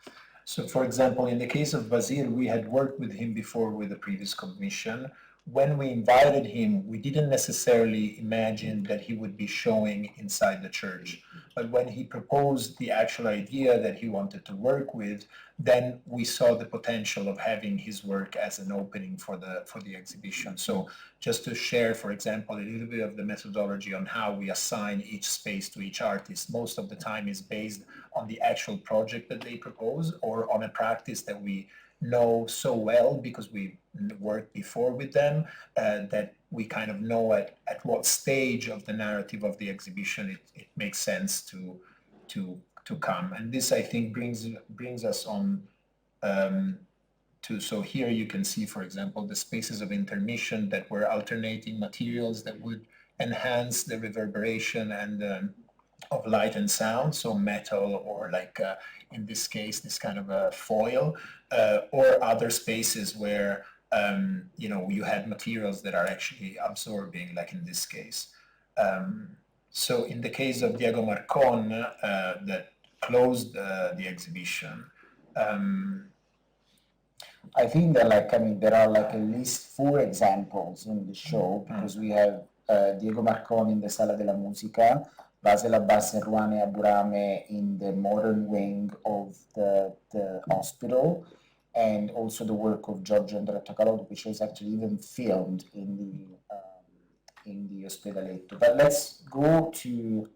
So, for example, in the case of Basile, we had worked with him before with the previous commission. When we invited him, we didn't necessarily imagine that he would be showing inside the church. But when he proposed the actual idea that he wanted to work with, then we saw the potential of having his work as an opening for the exhibition. So just to share, for example, a little bit of the methodology on how we assign each space to each artist, most of the time is based on the actual project that they propose or on a practice that we know so well because we worked before with them that we kind of know at what stage of the narrative of the exhibition it makes sense to come. And this, I think, brings us on so here you can see, for example, the spaces of intermission that were alternating materials that would enhance the reverberation and of light and sound, so metal or like in this case, this kind of a foil, or other spaces where you had materials that are actually absorbing, like in this case. So in the case of Diego Marcon, that closed the exhibition, I think that there are like at least 4 examples in the show, because we have Diego Marcon in the Sala della Musica, Basil Abbas and Ruane Aburame in the modern wing of the hospital, and also the work of Giorgio Andrea Toccarotto, which was actually even filmed in the Ospedaletto. But let's go to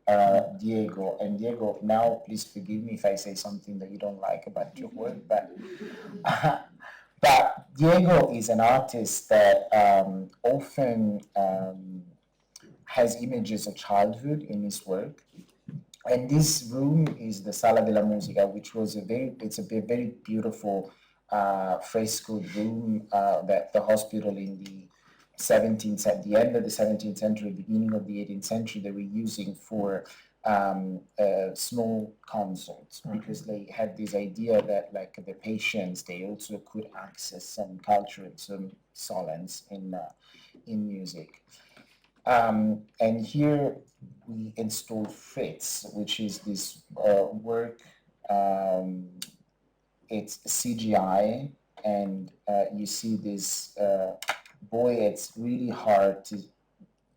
Diego. And Diego, now please forgive me if I say something that you don't like about your work, but but Diego is an artist that often has images of childhood in his work. And this room is the Sala della Musica, which was a very beautiful frescoed room that the hospital in the at the end of the 17th century, beginning of the 18th century, they were using for small concerts, because they had this idea that like the patients, they also could access some culture and some solace in music. And here we installed Fritz, which is this work. It's CGI, and you see this boy. It's really hard to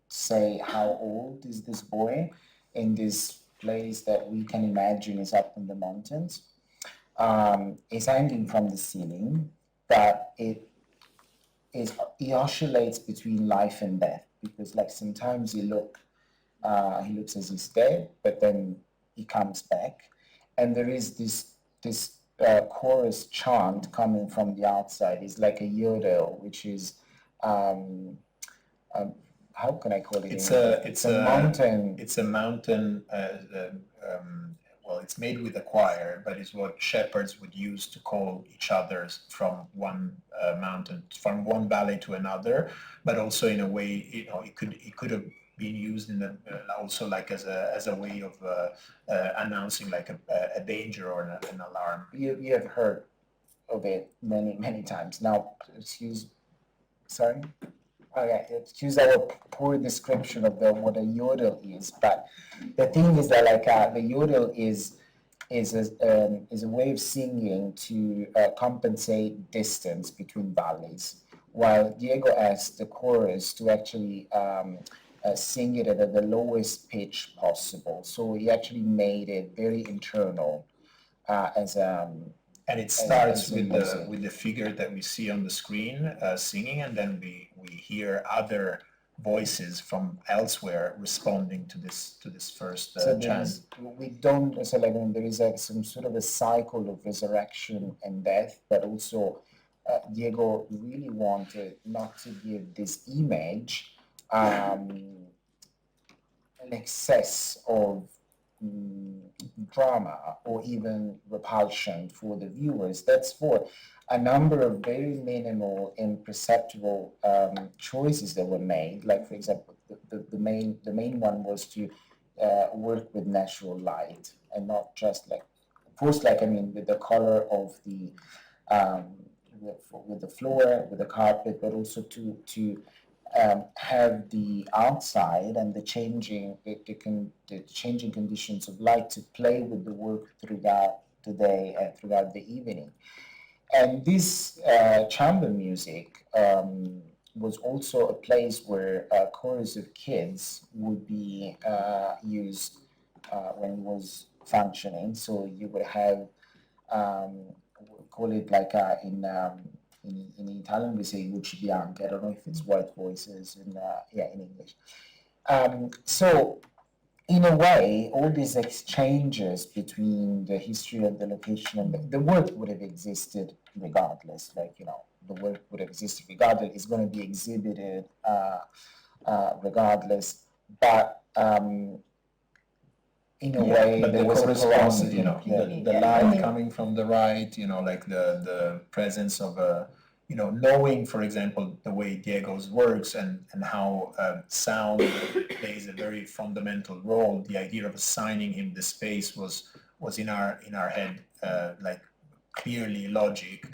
say how old is this boy in this place that we can imagine is up in the mountains. It's hanging from the ceiling, but it oscillates between life and death, because like sometimes he looks as he's dead, but then he comes back, and there is this chorus chant coming from the outside. It's like a yodel, which is how can I call it? It's a mountain. It's a mountain. Well, it's made with a choir, but it's what shepherds would use to call each other from one mountain, from one valley to another. But also in a way, it could have been used in also like as a way of announcing like a danger or an alarm. You have heard of it many times. Now, sorry. Okay, excuse our poor description of what a yodel is, but the thing is that like the yodel is a way of singing to compensate distance between valleys, while Diego asked the chorus to actually sing it at the lowest pitch possible. So he actually made it very internal as and it starts with the figure that we see on the screen singing, and then we hear other voices from elsewhere responding to this first chant. We don't so like there is some sort of a cycle of resurrection and death, but also Diego really wanted not to give this image an excess of drama or even repulsion for the viewers. That's for a number of very minimal, imperceptible choices that were made. Like, for example, the main one was to work with natural light and not just like, of course, like, I mean, with the color of the with the floor, with the carpet, but also to have the outside and the changing conditions of light to play with the work throughout the day and throughout the evening. And this chamber music was also a place where a chorus of kids would be used when it was functioning. So you would have, we call it like in Italian we say voci bianche. I don't know if it's white voices in English. So in a way, all these exchanges between the history of the location and the work would have existed regardless. Like, the work would have existed regardless. It's going to be exhibited regardless. But in a way, but there the was a corresponding, corresponding, the light coming from the right, like the presence of a, knowing, for example, the way Diego's works and how sound plays a very fundamental role. The idea of assigning him the space was in our head, like clearly logic.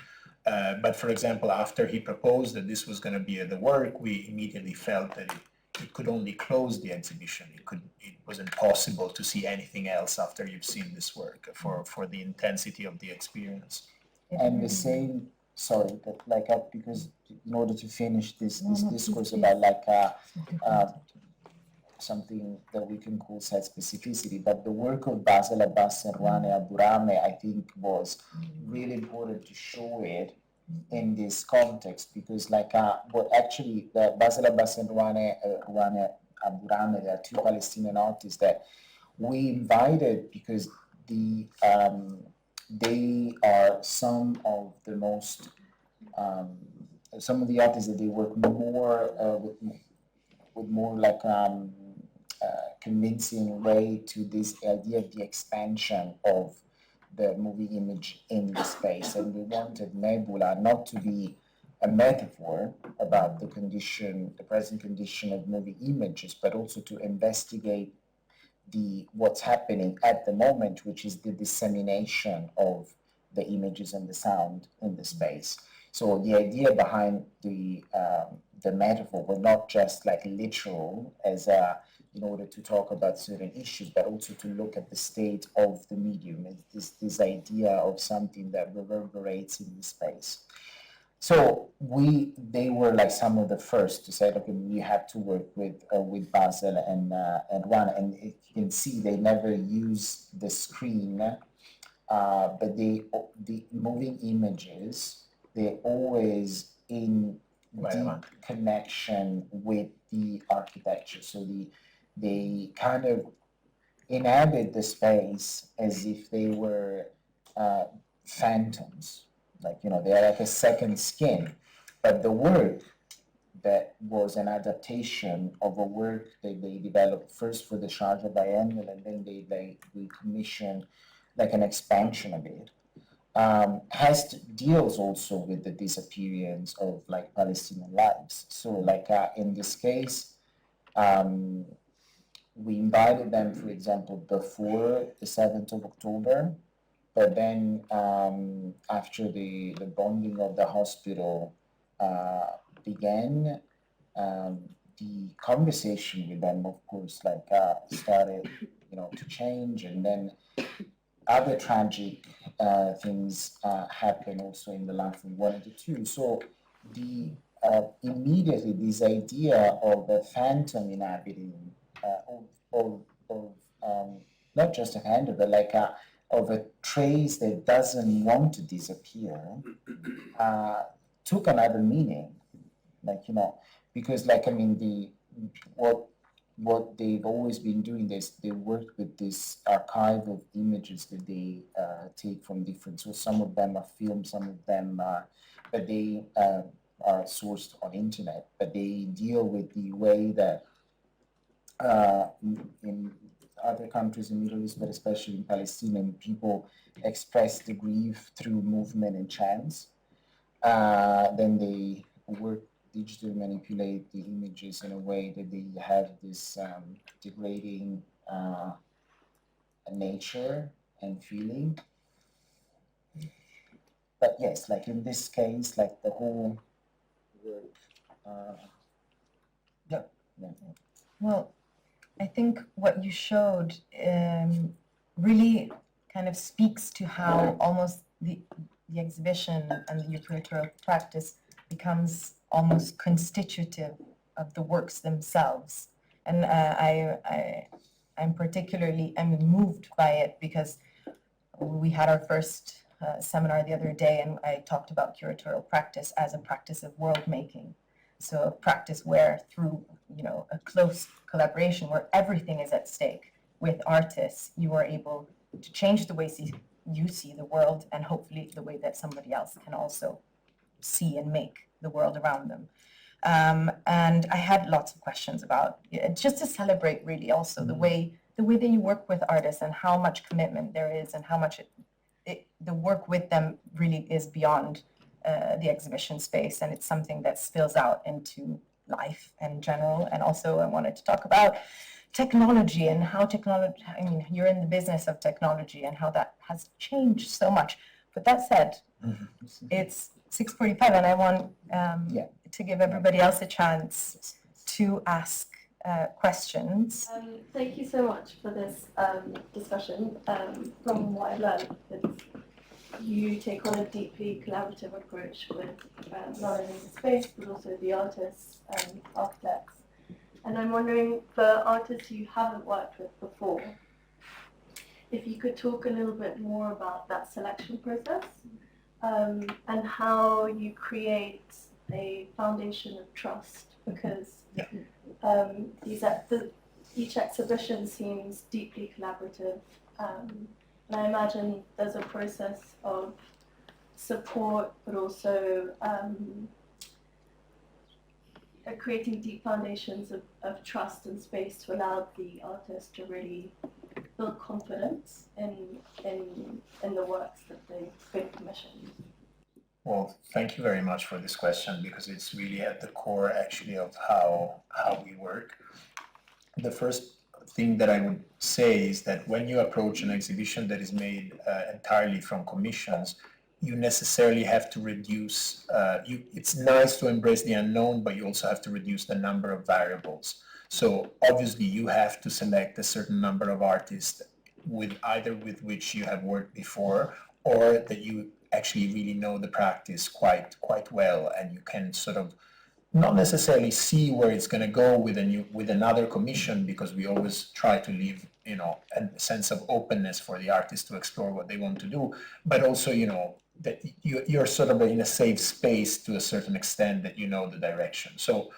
But for example, after he proposed that this was going to be the work, we immediately felt that it could only close the exhibition. It was impossible to see anything else after you've seen this work for the intensity of the experience. And the same, sorry, but because in order to finish this discourse about something that we can call site specificity, but the work of Basil Abbas and Rane Aburame, I think, was really important to show it in this context, because what actually the Basil Abbas and Rane Aburame, they are two Palestinian artists that we invited because they are some of the most some of the artists that they work more with more convincing way to this idea of the expansion of the movie image in the space. And we wanted Nebula not to be a metaphor about the present condition of movie images, but also to investigate what's happening at the moment, which is the dissemination of the images and the sound in the space. So the idea behind the metaphor was not just literal as in order to talk about certain issues, but also to look at the state of the medium, this idea of something that reverberates in the space. So they were some of the first to say, okay, we have to work with Basil and Juan, and you can see they never use the screen, but the moving images, they're always in deep connection with the architecture. So they kind of inhabit the space as if they were phantoms. They're like a second skin. But the work that was an adaptation of a work that they developed first for the Sharjah Biennial, and then they commissioned an expansion of it, deals also with the disappearance of Palestinian lives. So in this case, we invited them, for example, before the 7th of October, but then after the bombing of the hospital began, the conversation with them, of course, started, to change, and then other tragic things happen also in the life of one of the two. So immediately this idea of a phantom inhabiting of not just a phantom, but of a trace that doesn't want to disappear took another meaning, because what they've always been doing is they work with this archive of images that they take from different, so some of them are filmed, some of them but they are sourced on internet, but they deal with the way that in other countries in the Middle East, but especially in Palestinian people express the grief through movement and chants. Then they work digitally manipulate the images in a way that they have this degrading nature and feeling. but yes, like in this case, like the whole work, yeah. Well, I think what you showed really kind of speaks to how almost the exhibition and your curatorial practice becomes almost constitutive of the works themselves. And I'm particularly moved by it because we had our first seminar the other day, and I talked about curatorial practice as a practice of world making. So a practice where through, a close collaboration where everything is at stake with artists, you are able to change the way you see the world, and hopefully the way that somebody else can also see and make the world around them. And I had lots of questions about, just to celebrate really also the way that you work with artists and how much commitment there is, and how much the work with them really is beyond the exhibition space, and it's something that spills out into life in general. And also I wanted to talk about technology and how technology, you're in the business of technology and how that has changed so much. But that said, it's 6:45 and I want to give everybody else a chance to ask questions. Thank you so much for this discussion. From what I've learned, you take on a deeply collaborative approach with not only the space but also the artists and architects. And I'm wondering, for artists you haven't worked with before, if you could talk a little bit more about that selection process and how you create a foundation of trust, because each exhibition seems deeply collaborative. And I imagine there's a process of support, but also creating deep foundations of trust and space to allow the artist to really build confidence in the works that they've been commissioned. Well, thank you very much for this question, because it's really at the core actually of how we work. The first thing that I would say is that when you approach an exhibition that is made entirely from commissions, you necessarily have to reduce, it's nice to embrace the unknown, but you also have to reduce the number of variables. So obviously you have to select a certain number of artists with which you have worked before, or that you actually really know the practice quite well, and you can sort of not necessarily see where it's going to go with another commission, because we always try to leave a sense of openness for the artist to explore what they want to do, but also that you're sort of in a safe space to a certain extent, that you know the direction. So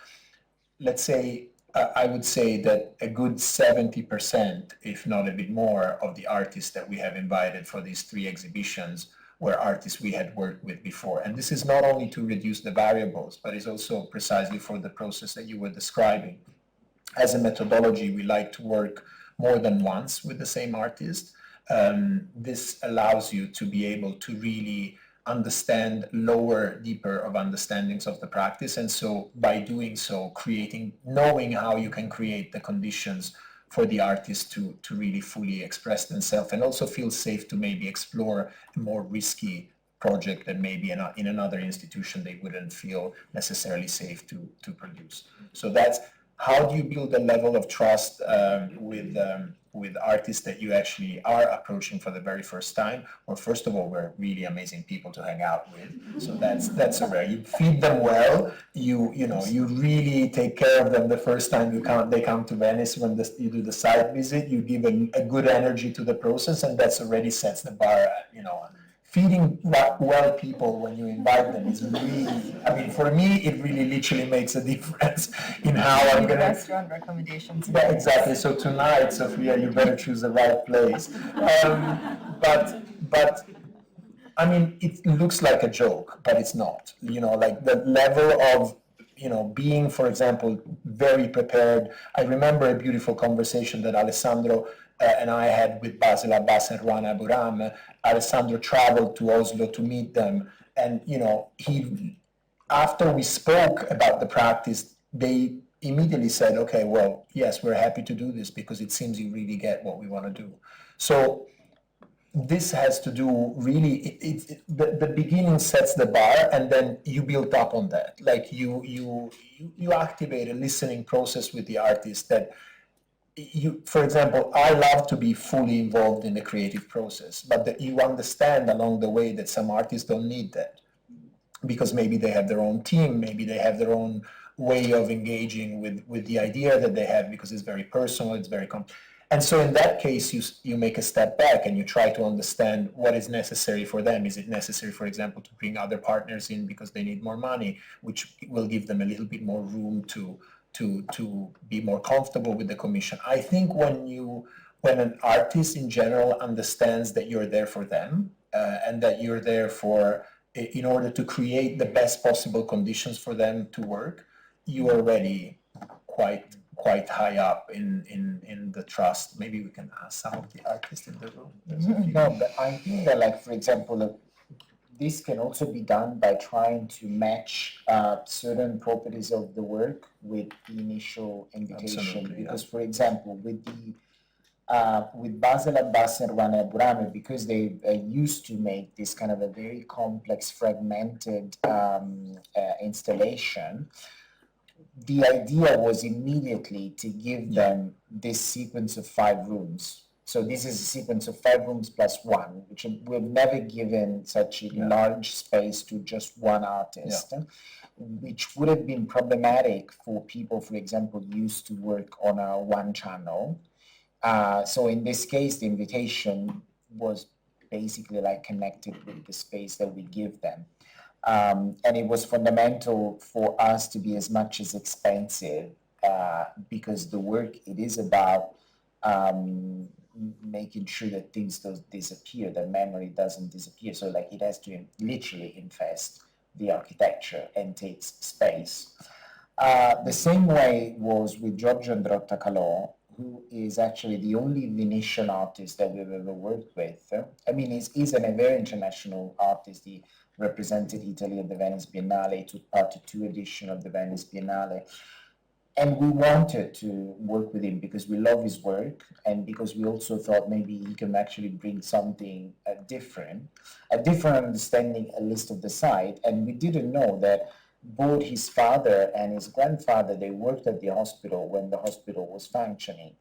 let's say I would say that a good 70%, if not a bit more, of the artists that we have invited for these 3 exhibitions were artists we had worked with before. And this is not only to reduce the variables, but it's also precisely for the process that you were describing. As a methodology, we like to work more than once with the same artist. This allows you to be able to really understand deeper of understandings of the practice. And so by doing so, knowing how you can create the conditions for the artist to really fully express themselves, and also feel safe to maybe explore a more risky project that maybe in another institution they wouldn't feel necessarily safe to produce. So that's how do you build a level of trust with artists that you actually are approaching for the very first time. Well, first of all, we're really amazing people to hang out with. So that's a rare. You feed them well. You really take care of them the first time they come to Venice. When you do the site visit, you give a good energy to the process, and that's already sets the bar. Feeding well people when you invite them is really, for me, it really literally makes a difference in how I'm going to... Restaurant recommendations. Yeah, exactly. So tonight, Sophia, you better choose the right place. But it looks like a joke, but it's not. Like the level of, being, for example, very prepared. I remember a beautiful conversation that Alessandro and I had with Basil Abbas and Ruan Aburam. Alessandro traveled to Oslo to meet them, and after we spoke about the practice, they immediately said, okay, well, yes, we're happy to do this because it seems you really get what we want to do. So this has to do really, the beginning sets the bar, and then you build up on that. Like you activate a listening process with the artist that for example, I love to be fully involved in the creative process, but that you understand along the way that some artists don't need that because maybe they have their own team, maybe they have their own way of engaging with the idea that they have because it's very personal, it's very and so in that case, you make a step back and you try to understand what is necessary for them. Is it necessary, for example, to bring other partners in because they need more money, which will give them a little bit more room to be more comfortable with the commission. I think when an artist in general understands that you're there for them and that you're there in order to create the best possible conditions for them to work, you are already quite high up in the trust. Maybe we can ask some of the artists in the room. No, but I think that, like, for example, this can also be done by trying to match certain properties of the work with the initial invitation. Absolutely, Because, for example, with Basil Abbas and Rana Abu Hamdan, because they used to make this kind of a very complex, fragmented installation, the idea was immediately to give them this sequence of 5 rooms. So this is a sequence of 5 rooms plus 1, which we've never given such a large space to just one artist, which would have been problematic for people, for example, used to work on a one channel. So in this case, the invitation was basically like connected with the space that we give them. And it was fundamental for us to be as much as expensive because the work, it is about making sure that things don't disappear, that memory doesn't disappear. So like it has to literally infest the architecture and takes space. The same way was with Giorgio Androtta Calò, who is actually the only Venetian artist that we've ever worked with. I mean, he's a very international artist. He represented Italy at the Venice Biennale, took part to 2 editions of the Venice Biennale. And we wanted to work with him because we love his work and because we also thought maybe he can actually bring something different, a different understanding, at least of the site. And we didn't know that both his father and his grandfather, they worked at the hospital when the hospital was functioning.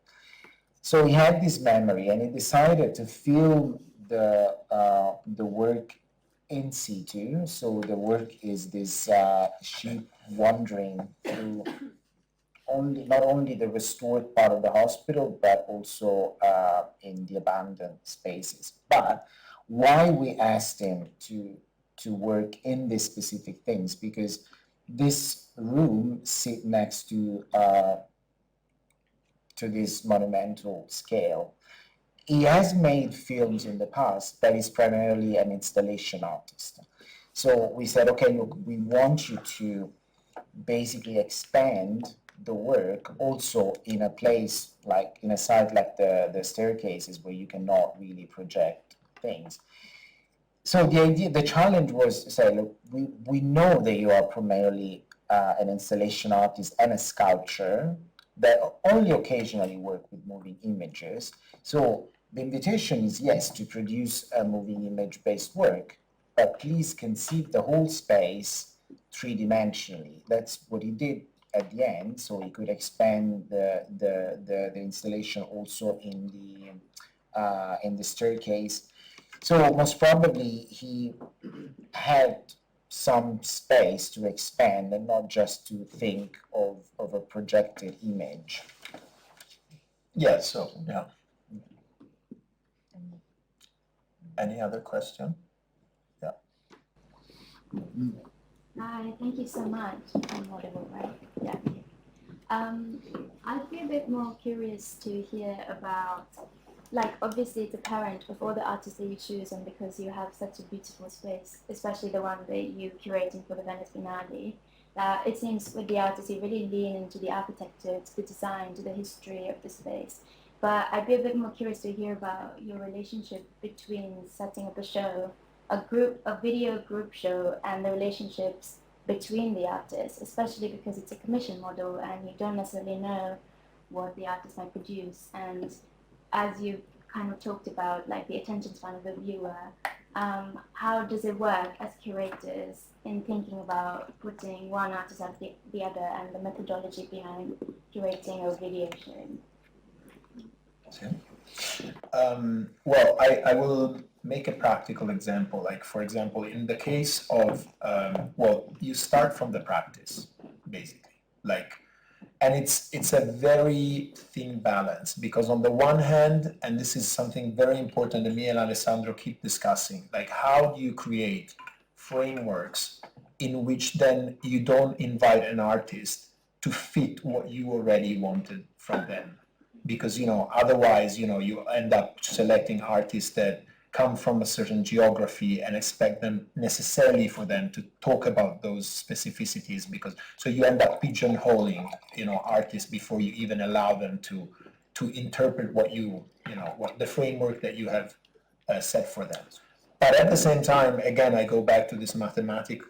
So he had this memory and he decided to film the work in situ. So the work is this sheep wandering through not only the restored part of the hospital, but also in the abandoned spaces. But why we asked him to work in these specific things? Because this room sits next to this monumental scale. He has made films in the past, but he's primarily an installation artist. So we said, okay, look, we want you to basically expand the work also in a place like in a site like the staircases where you cannot really project things. So the challenge was to say, look, we know that you are primarily an installation artist and a sculptor that only occasionally work with moving images. So the invitation is, yes, to produce a moving image-based work, but please conceive the whole space three-dimensionally. That's what he did at the end, so he could expand the installation also in the staircase. So most probably he had some space to expand and not just to think of a projected image. Yeah, so, yeah. Any other question? Yeah. Hi, thank you so much. I'm audible, right? Yeah. I'd be a bit more curious to hear about, like, obviously it's apparent with all the artists that you choose and because you have such a beautiful space, especially the one that you're curating for the Venice Biennale, that it seems with the artists you really lean into the architecture, to the design, to the history of the space. But I'd be a bit more curious to hear about your relationship between setting up a show, a video group show, and the relationships between the artists, especially because it's a commission model and you don't necessarily know what the artist might produce. And as you kind of talked about like the attention span of the viewer. How does it work as curators in thinking about putting one artist after the other and the methodology behind curating a video show? Well, I will make a practical example. Like, for example, in the case of, well, you start from the practice, basically. Like, and it's a very thin balance, because on the one hand, and this is something very important that me and Alessandro keep discussing, like how do you create frameworks in which then you don't invite an artist to fit what you already wanted from them? Because, you know, otherwise, you know, you end up selecting artists that come from a certain geography and expect them necessarily for them to talk about those specificities, because so you end up pigeonholing, you know, artists before you even allow them to interpret what you know, what the framework that you have set for them. But at the same time, again, I go back to this mathematical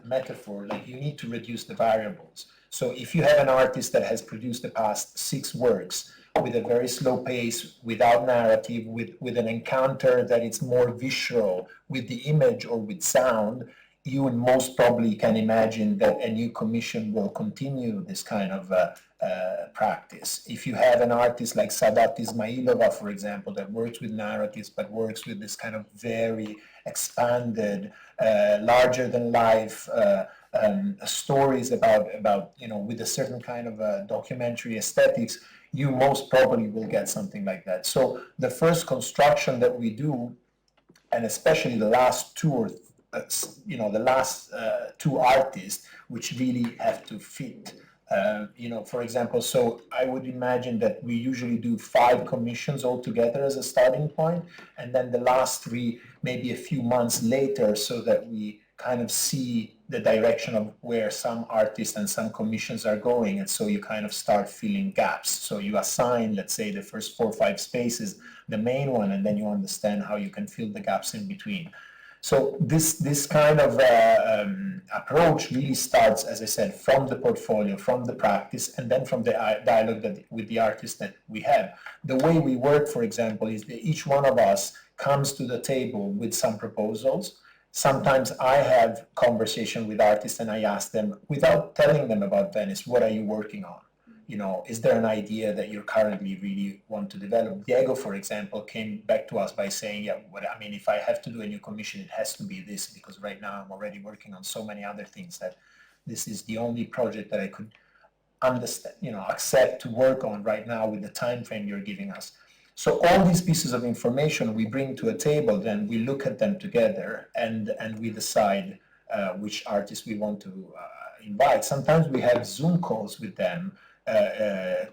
metaphor, like you need to reduce the variables. So if you have an artist that has produced the past 6 works with a very slow pace, without narrative, with an encounter that is more visceral with the image or with sound, you would most probably can imagine that a new commission will continue this kind of practice. If you have an artist like Sadat Ismailova, for example, that works with narratives but works with this kind of very expanded, larger than life stories about, you know, with a certain kind of documentary aesthetics, you most probably will get something like that. So the first construction that we do, and especially the last two or the last 2 artists, which really have to fit. You know, for example, so I would imagine that we usually do 5 commissions altogether as a starting point, and then the last 3 maybe a few months later, so that we kind of see the direction of where some artists and some commissions are going, and so you kind of start filling gaps. So you assign, let's say, the first 4 or 5 spaces, the main one, and then you understand how you can fill the gaps in between. So this kind of approach really starts, as I said, from the portfolio, from the practice, and then from the dialogue with the artists that we have. The way we work, for example, is that each one of us comes to the table with some proposals. Sometimes I have conversation with artists and I ask them, without telling them about Venice, what are you working on? You know, is there an idea that you currently really want to develop? Diego, for example, came back to us by saying, yeah, I mean, if I have to do a new commission, it has to be this, because right now I'm already working on so many other things that this is the only project that I could understand, you know, accept to work on right now with the time frame you're giving us. So all these pieces of information we bring to a table, then we look at them together and we decide which artists we want to invite. Sometimes we have Zoom calls with them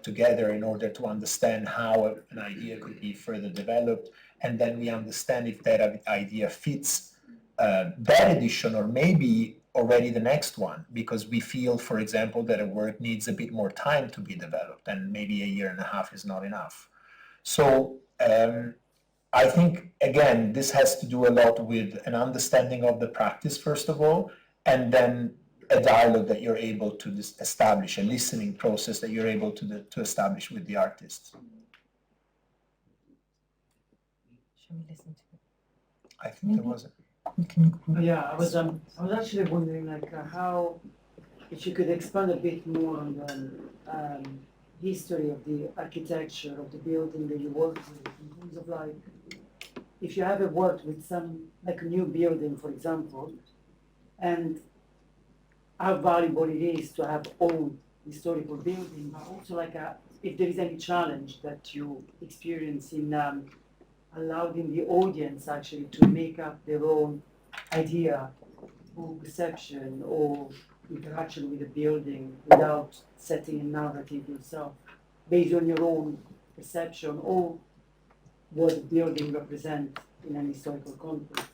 together in order to understand how an idea could be further developed, and then we understand if that idea fits that edition or maybe already the next one, because we feel, for example, that a work needs a bit more time to be developed and maybe a year and a half is not enough. So I think, again, this has to do a lot with an understanding of the practice, first of all, and then a dialogue that you're able to establish, a listening process that you're able to establish with the artists. Shall we listen to it? I think there was Yeah, I was actually wondering, like, how, if you could expand a bit more on the history of the architecture of the building that you worked with, in terms of, like, if you ever worked with some, like, a new building, for example, and how valuable it is to have old historical building, but also, like, if there is any challenge that you experience in allowing the audience actually to make up their own idea or perception or interaction with the building without setting a narrative yourself based on your own perception or what the building represents in an historical context.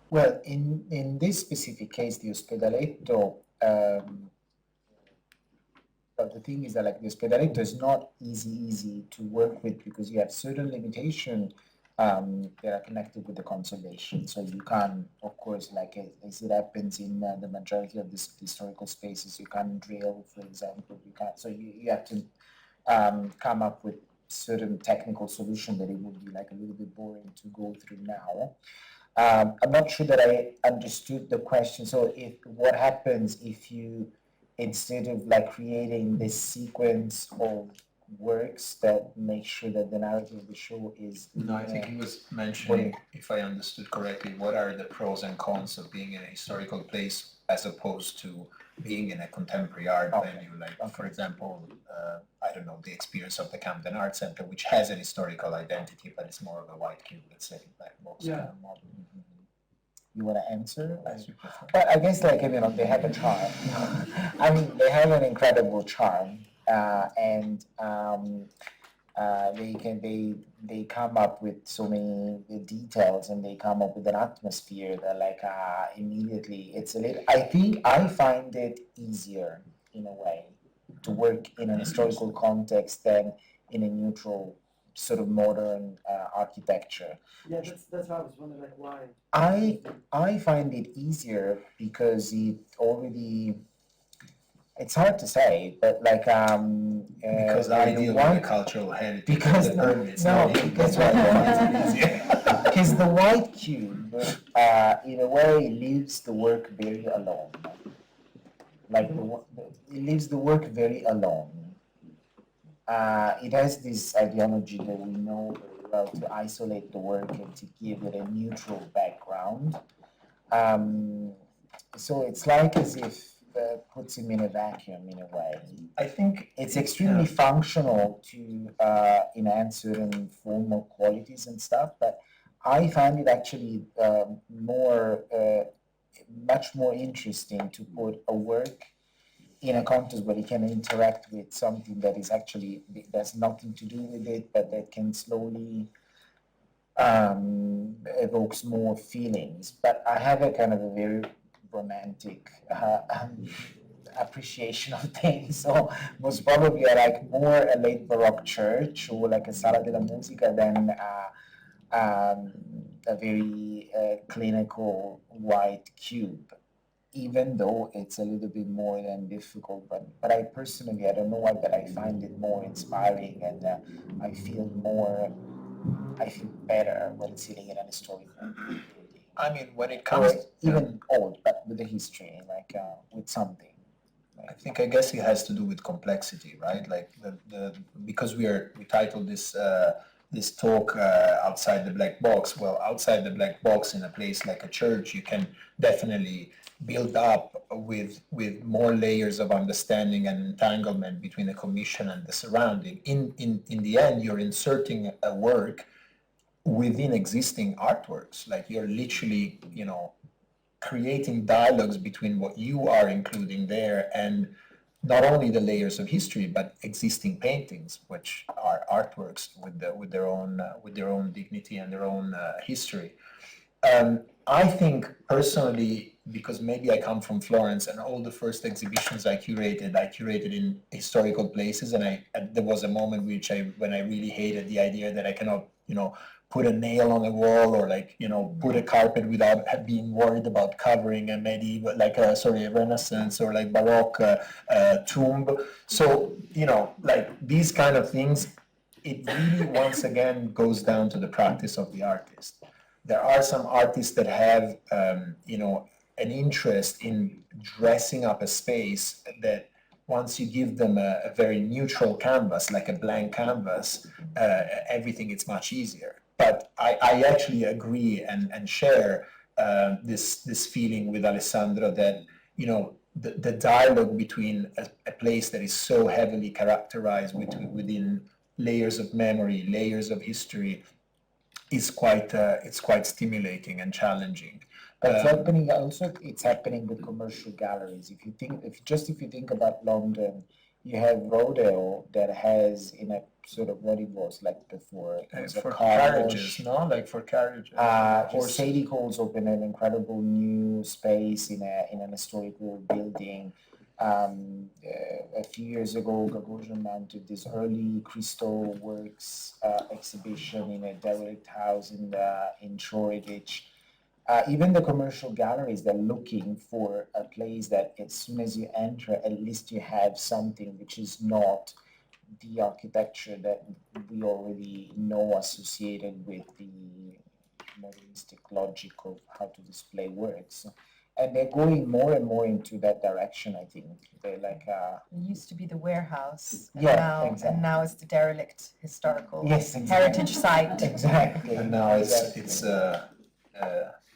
Well, in this specific case, the Ospedaletto, but the thing is that, like, the Ospedaletto is not easy to work with, because you have certain limitations that are connected with the conservation. So you can, of course, like as it happens in the majority of these historical spaces, you can't drill, for example. You can't. So you have to come up with certain technical solution that it would be like a little bit boring to go through now. I'm not sure that I understood the question. So if what happens if you, instead of like creating this sequence of works that make sure that the narrative of the show is No, I think he was mentioning, if I understood correctly, what are the pros and cons of being in a historical place as opposed to being in a contemporary art venue, like, for example, I don't know, the experience of the Camden Art Center, which has an historical identity, but it's more of a white cube, let's say, black box kind of model. You want to answer? As you prefer. But I guess, like, you know, they have a charm. I mean, they have an incredible charm, and they come up with so many details, and they come up with an atmosphere that, like, immediately it's a little. I think I find it easier in a way to work in an historical context than in a neutral sort of modern architecture. Yeah, that's why I was wondering, like, why. I find it easier because it already. It's hard to say, but like because I deal with the cultural heritage. Because because the white cube, in a way, leaves the work very alone. Like it leaves the work very alone. It has this ideology that we know very well to isolate the work and to give it a neutral background. So it's like as if puts him in a vacuum in a way. I think it's extremely functional to enhance certain formal qualities and stuff, but I find it actually much more interesting to put a work in a context where it can interact with something that is actually, there's nothing to do with it, but that can slowly evokes more feelings. But I have a kind of a very romantic appreciation of things. So most probably I like more a late Baroque church or like a Sala della Musica than a very clinical white cube, even though it's a little bit more than difficult. But I personally, I don't know why, but I find it more inspiring, and I feel better when sitting in an historical building. I mean, when it comes even old, but with a history, like with something. I guess it has to do with complexity, right? Like because we titled this this talk outside the black box. Well, outside the black box in a place like a church, you can definitely build up with more layers of understanding and entanglement between the commission and the surrounding. In the end, you're inserting a work within existing artworks. Like you're literally, creating dialogues between what you are including there and not only the layers of history, but existing paintings, which are artworks with their own dignity and their own history. I think personally, because maybe I come from Florence, and all the first exhibitions I curated in historical places, and there was a moment when I really hated the idea that I cannot, put a nail on a wall or put a carpet without being worried about covering a medieval, a Renaissance or Baroque tomb. So, these kind of things, it really once again goes down to the practice of the artist. There are some artists that have, an interest in dressing up a space that once you give them a very neutral canvas, like a blank canvas, everything is much easier. But I actually agree and share this feeling with Alessandro that, the dialogue between a place that is so heavily characterized within layers of memory, layers of history, is it's quite stimulating and challenging. It's happening with commercial galleries. If you think about London, you have Rodeo that has in a sort of what it was like before. It was for a car carriages, wash. no? For carriages. Sadie Coles opened an incredible new space in an historical building. A few years ago, Gagosian mounted this early Crystal Works exhibition in a derelict house in Shoreditch. Even the commercial galleries, they're looking for a place that as soon as you enter, at least you have something which is not the architecture that we already know associated with the modernistic logic of how to display works. And they're going more and more into that direction, I think. They're like It used to be the warehouse, and Yeah, now exactly. and now it's the derelict historical Yes, exactly. heritage site. Exactly. And now it's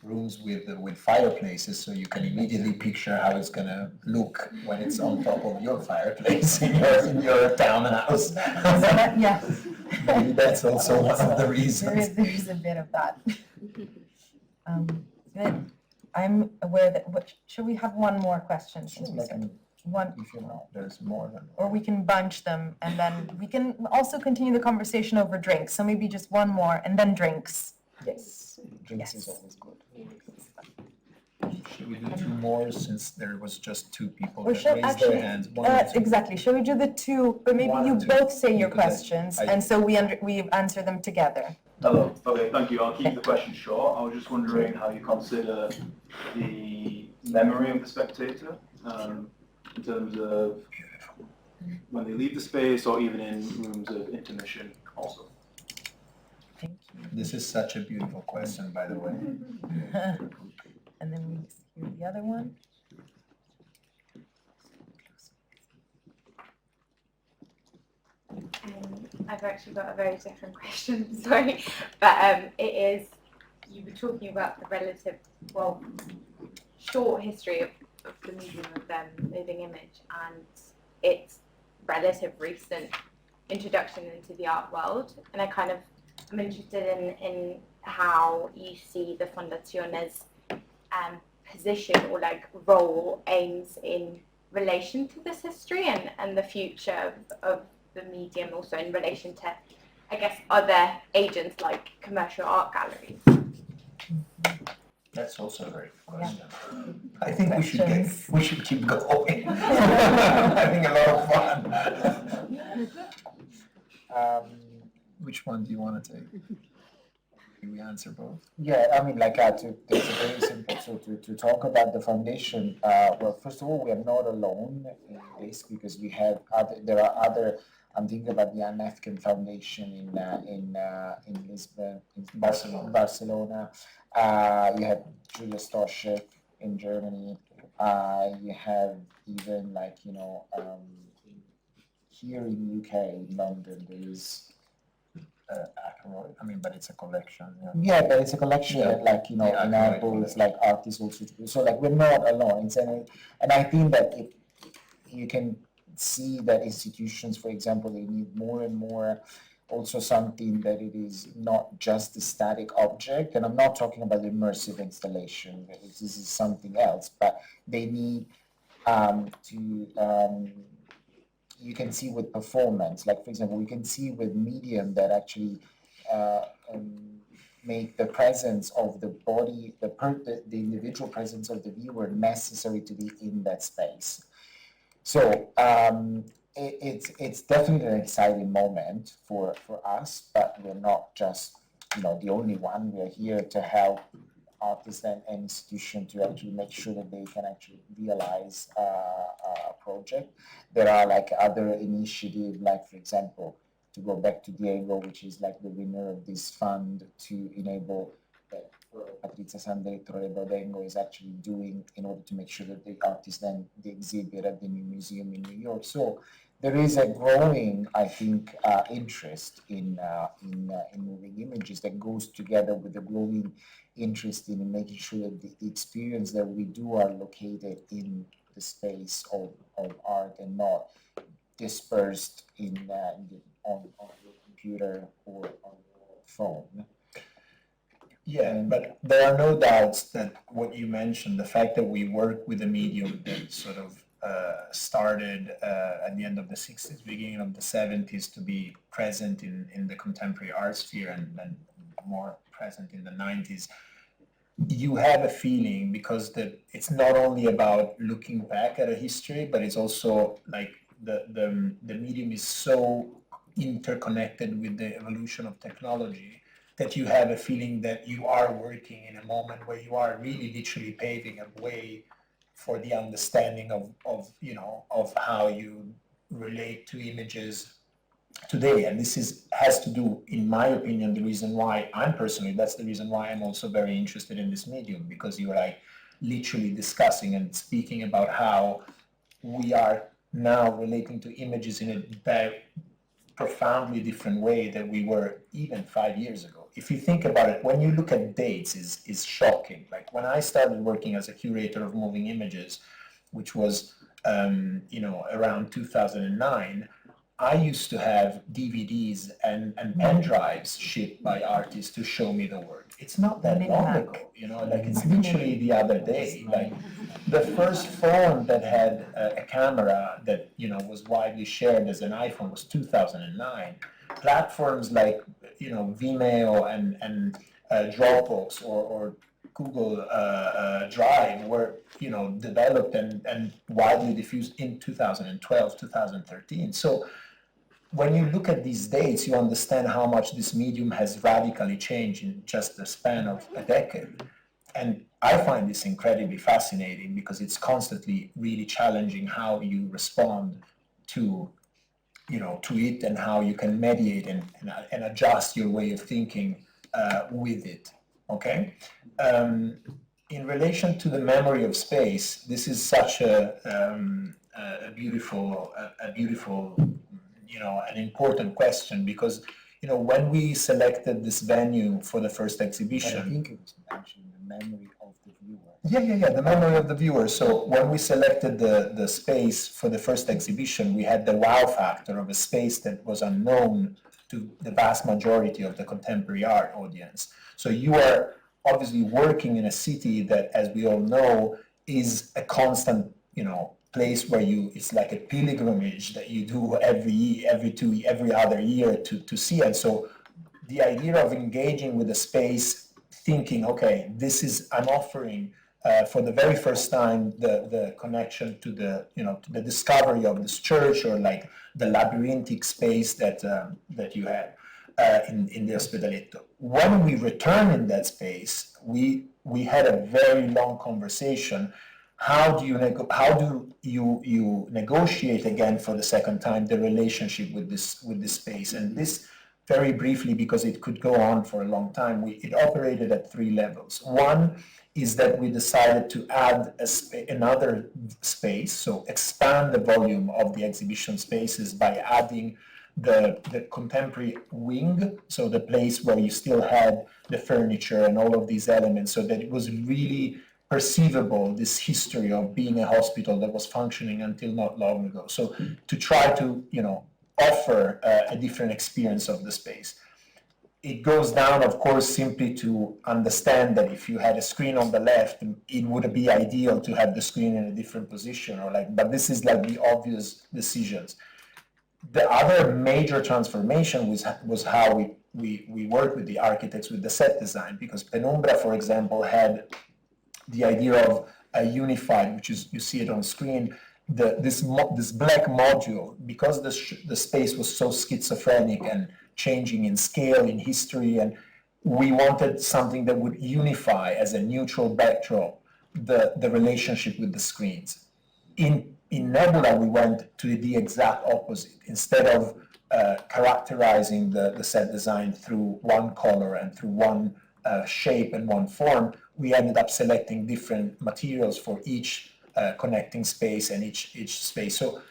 rooms with fireplaces, so you can immediately picture how it's gonna look when it's on top of your fireplace in your townhouse. Yeah. Maybe that's also one of the reasons. There's a bit of that. Good. I'm aware that, should we have one more question? Since we said one, If you know, there's more than. or we can bunch them, and then we can also continue the conversation over drinks. So maybe just one more, and then drinks. Yes, drinks is Yes. always good. Should we do two more since there was just two people Or that should raised actually, their hands? One or two? exactly. Shall we do the two? But maybe One you or two, both say your because questions, I- and so we answer them together. Hello. Okay, thank you. I'll keep the question short. I was just wondering how you consider the memory of the spectator in terms of when they leave the space or even in rooms of intermission also. Thank you. This is such a beautiful question, by the way. And then we hear the other one. I've actually got a very different question, sorry, but it is, you were talking about the relative, well, short history of the medium of moving image and its relative recent introduction into the art world, and I'm interested in how you see the Fondazione position or like role aims in relation to this history and the future of the medium, also in relation to, I guess, other agents like commercial art galleries. That's also a very good question. Yeah. I think Questions. we should keep going. Having a lot of fun. Which one do you want to take? We answer both. Yeah, I mean, like, it's a very simple. So to talk about the foundation, well, first of all, we are not alone in this because we have there are other. I'm thinking about the An-African Foundation in Lisbon, in Barcelona. You have Julia Stoschek in Germany. You have even here in UK, in London, there is. I mean, but it's a collection. Yeah, but it's a collection that, Yeah, enables artists also to do. So, we're not alone. And I think that if you can see that institutions, for example, they need more and more also something that it is not just a static object. And I'm not talking about immersive installation. This is something else. But they need you can see with performance, like, for example, we can see with medium that actually make the presence of the body, the individual presence of the viewer necessary to be in that space. So it's definitely an exciting moment for us, but we're not just the only one. We're here to help artists and institutions to actually make sure that they can actually realize a project. There are other initiatives, for example, to go back to Diego, which is the winner of this fund to enable that Patrizia Sandetro Rebodengo is actually doing in order to make sure that the artists then the exhibit at the new museum in New York. So there is a growing, I think, interest in moving images that goes together with the growing interest in making sure that the experience that we do are located in the space of art and not dispersed on your computer or on your phone. Yeah, but there are no doubts that what you mentioned, the fact that we work with a medium that sort of started at the end of the 60s, beginning of the 70s to be present in the contemporary art sphere and then more present in the 90s, you have a feeling because it's not only about looking back at a history, but it's also the medium is so interconnected with the evolution of technology that you have a feeling that you are working in a moment where you are really literally paving a way for the understanding of how you relate to images today, and this has to do, in my opinion, the reason why that's the reason why I'm also very interested in this medium, because you're like literally discussing and speaking about how we are now relating to images in a very profoundly different way than we were even 5 years ago. If you think about it, when you look at dates, is shocking. Like when I started working as a curator of moving images, which was around 2009, I used to have DVDs and pen drives shipped by artists to show me the work. It's not that long ago, like it's literally the other day. Like the first phone that had a camera that was widely shared as an iPhone was 2009. Platforms like Vimeo and Dropbox or Google Drive were developed and widely diffused in 2012, 2013. So when you look at these dates, you understand how much this medium has radically changed in just the span of a decade. And I find this incredibly fascinating because it's constantly really challenging how you respond to it and how you can mediate and adjust your way of thinking with it. Okay. In relation to the memory of space, this is such a beautiful, an important question, because when we selected this venue for the first exhibition, I think it was mentioned the memory of the viewer. Yeah, the memory of the viewer. So when we selected the space for the first exhibition, we had the wow factor of a space that was unknown to the vast majority of the contemporary art audience. So you are obviously working in a city that, as we all know, is a constant, place where it's like a pilgrimage that you do every other year to see. And so the idea of engaging with the space, thinking, okay, I'm offering for the very first time the connection to to the discovery of this church, or like the labyrinthic space that you had in the Ospedaletto. When we returned in that space, we had a very long conversation. How do you negotiate again for the second time the relationship with this space? And this, very briefly, because it could go on for a long time, it operated at 3 levels. One is that we decided to add another space, so expand the volume of the exhibition spaces by adding the contemporary wing, so the place where you still had the furniture and all of these elements, so that it was really perceivable, this history of being a hospital that was functioning until not long ago. So to try to, offer a different experience of the space. It goes down, of course, simply to understand that if you had a screen on the left, it would be ideal to have the screen in a different position, but this is like the obvious decisions. The other major transformation was how we work with the architects with the set design, because Penumbra, for example, had the idea of a unified, which is, you see it on screen, this black module, because the space was so schizophrenic and changing in scale, in history, and we wanted something that would unify as a neutral backdrop the relationship with the screens. In Nebula, we went to the exact opposite. Instead of characterizing the set design through one color and through one shape and one form, we ended up selecting different materials for each connecting space and each space. So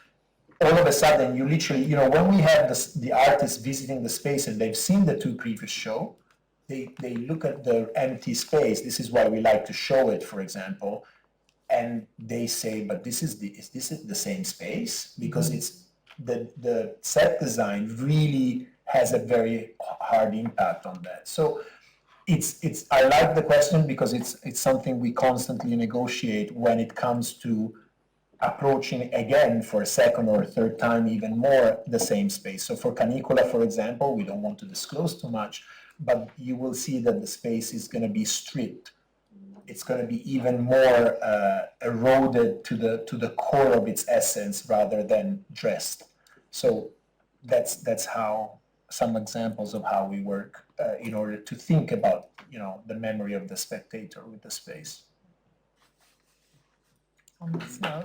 all of a sudden, you literally, when we have the artists visiting the space and they've seen the 2 previous show, they look at the empty space. This is why we like to show it, for example, and they say, but is this the same space? Because it's the set design really has a very hard impact on that. So I like the question because it's something we constantly negotiate when it comes to approaching again for a second or a third time even more the same space. So for Canicula, for example, we don't want to disclose too much, but you will see that the space is going to be stripped. It's going to be even more eroded to the core of its essence rather than dressed. So that's how some examples of how we work in order to think about the memory of the spectator with the space. On this note.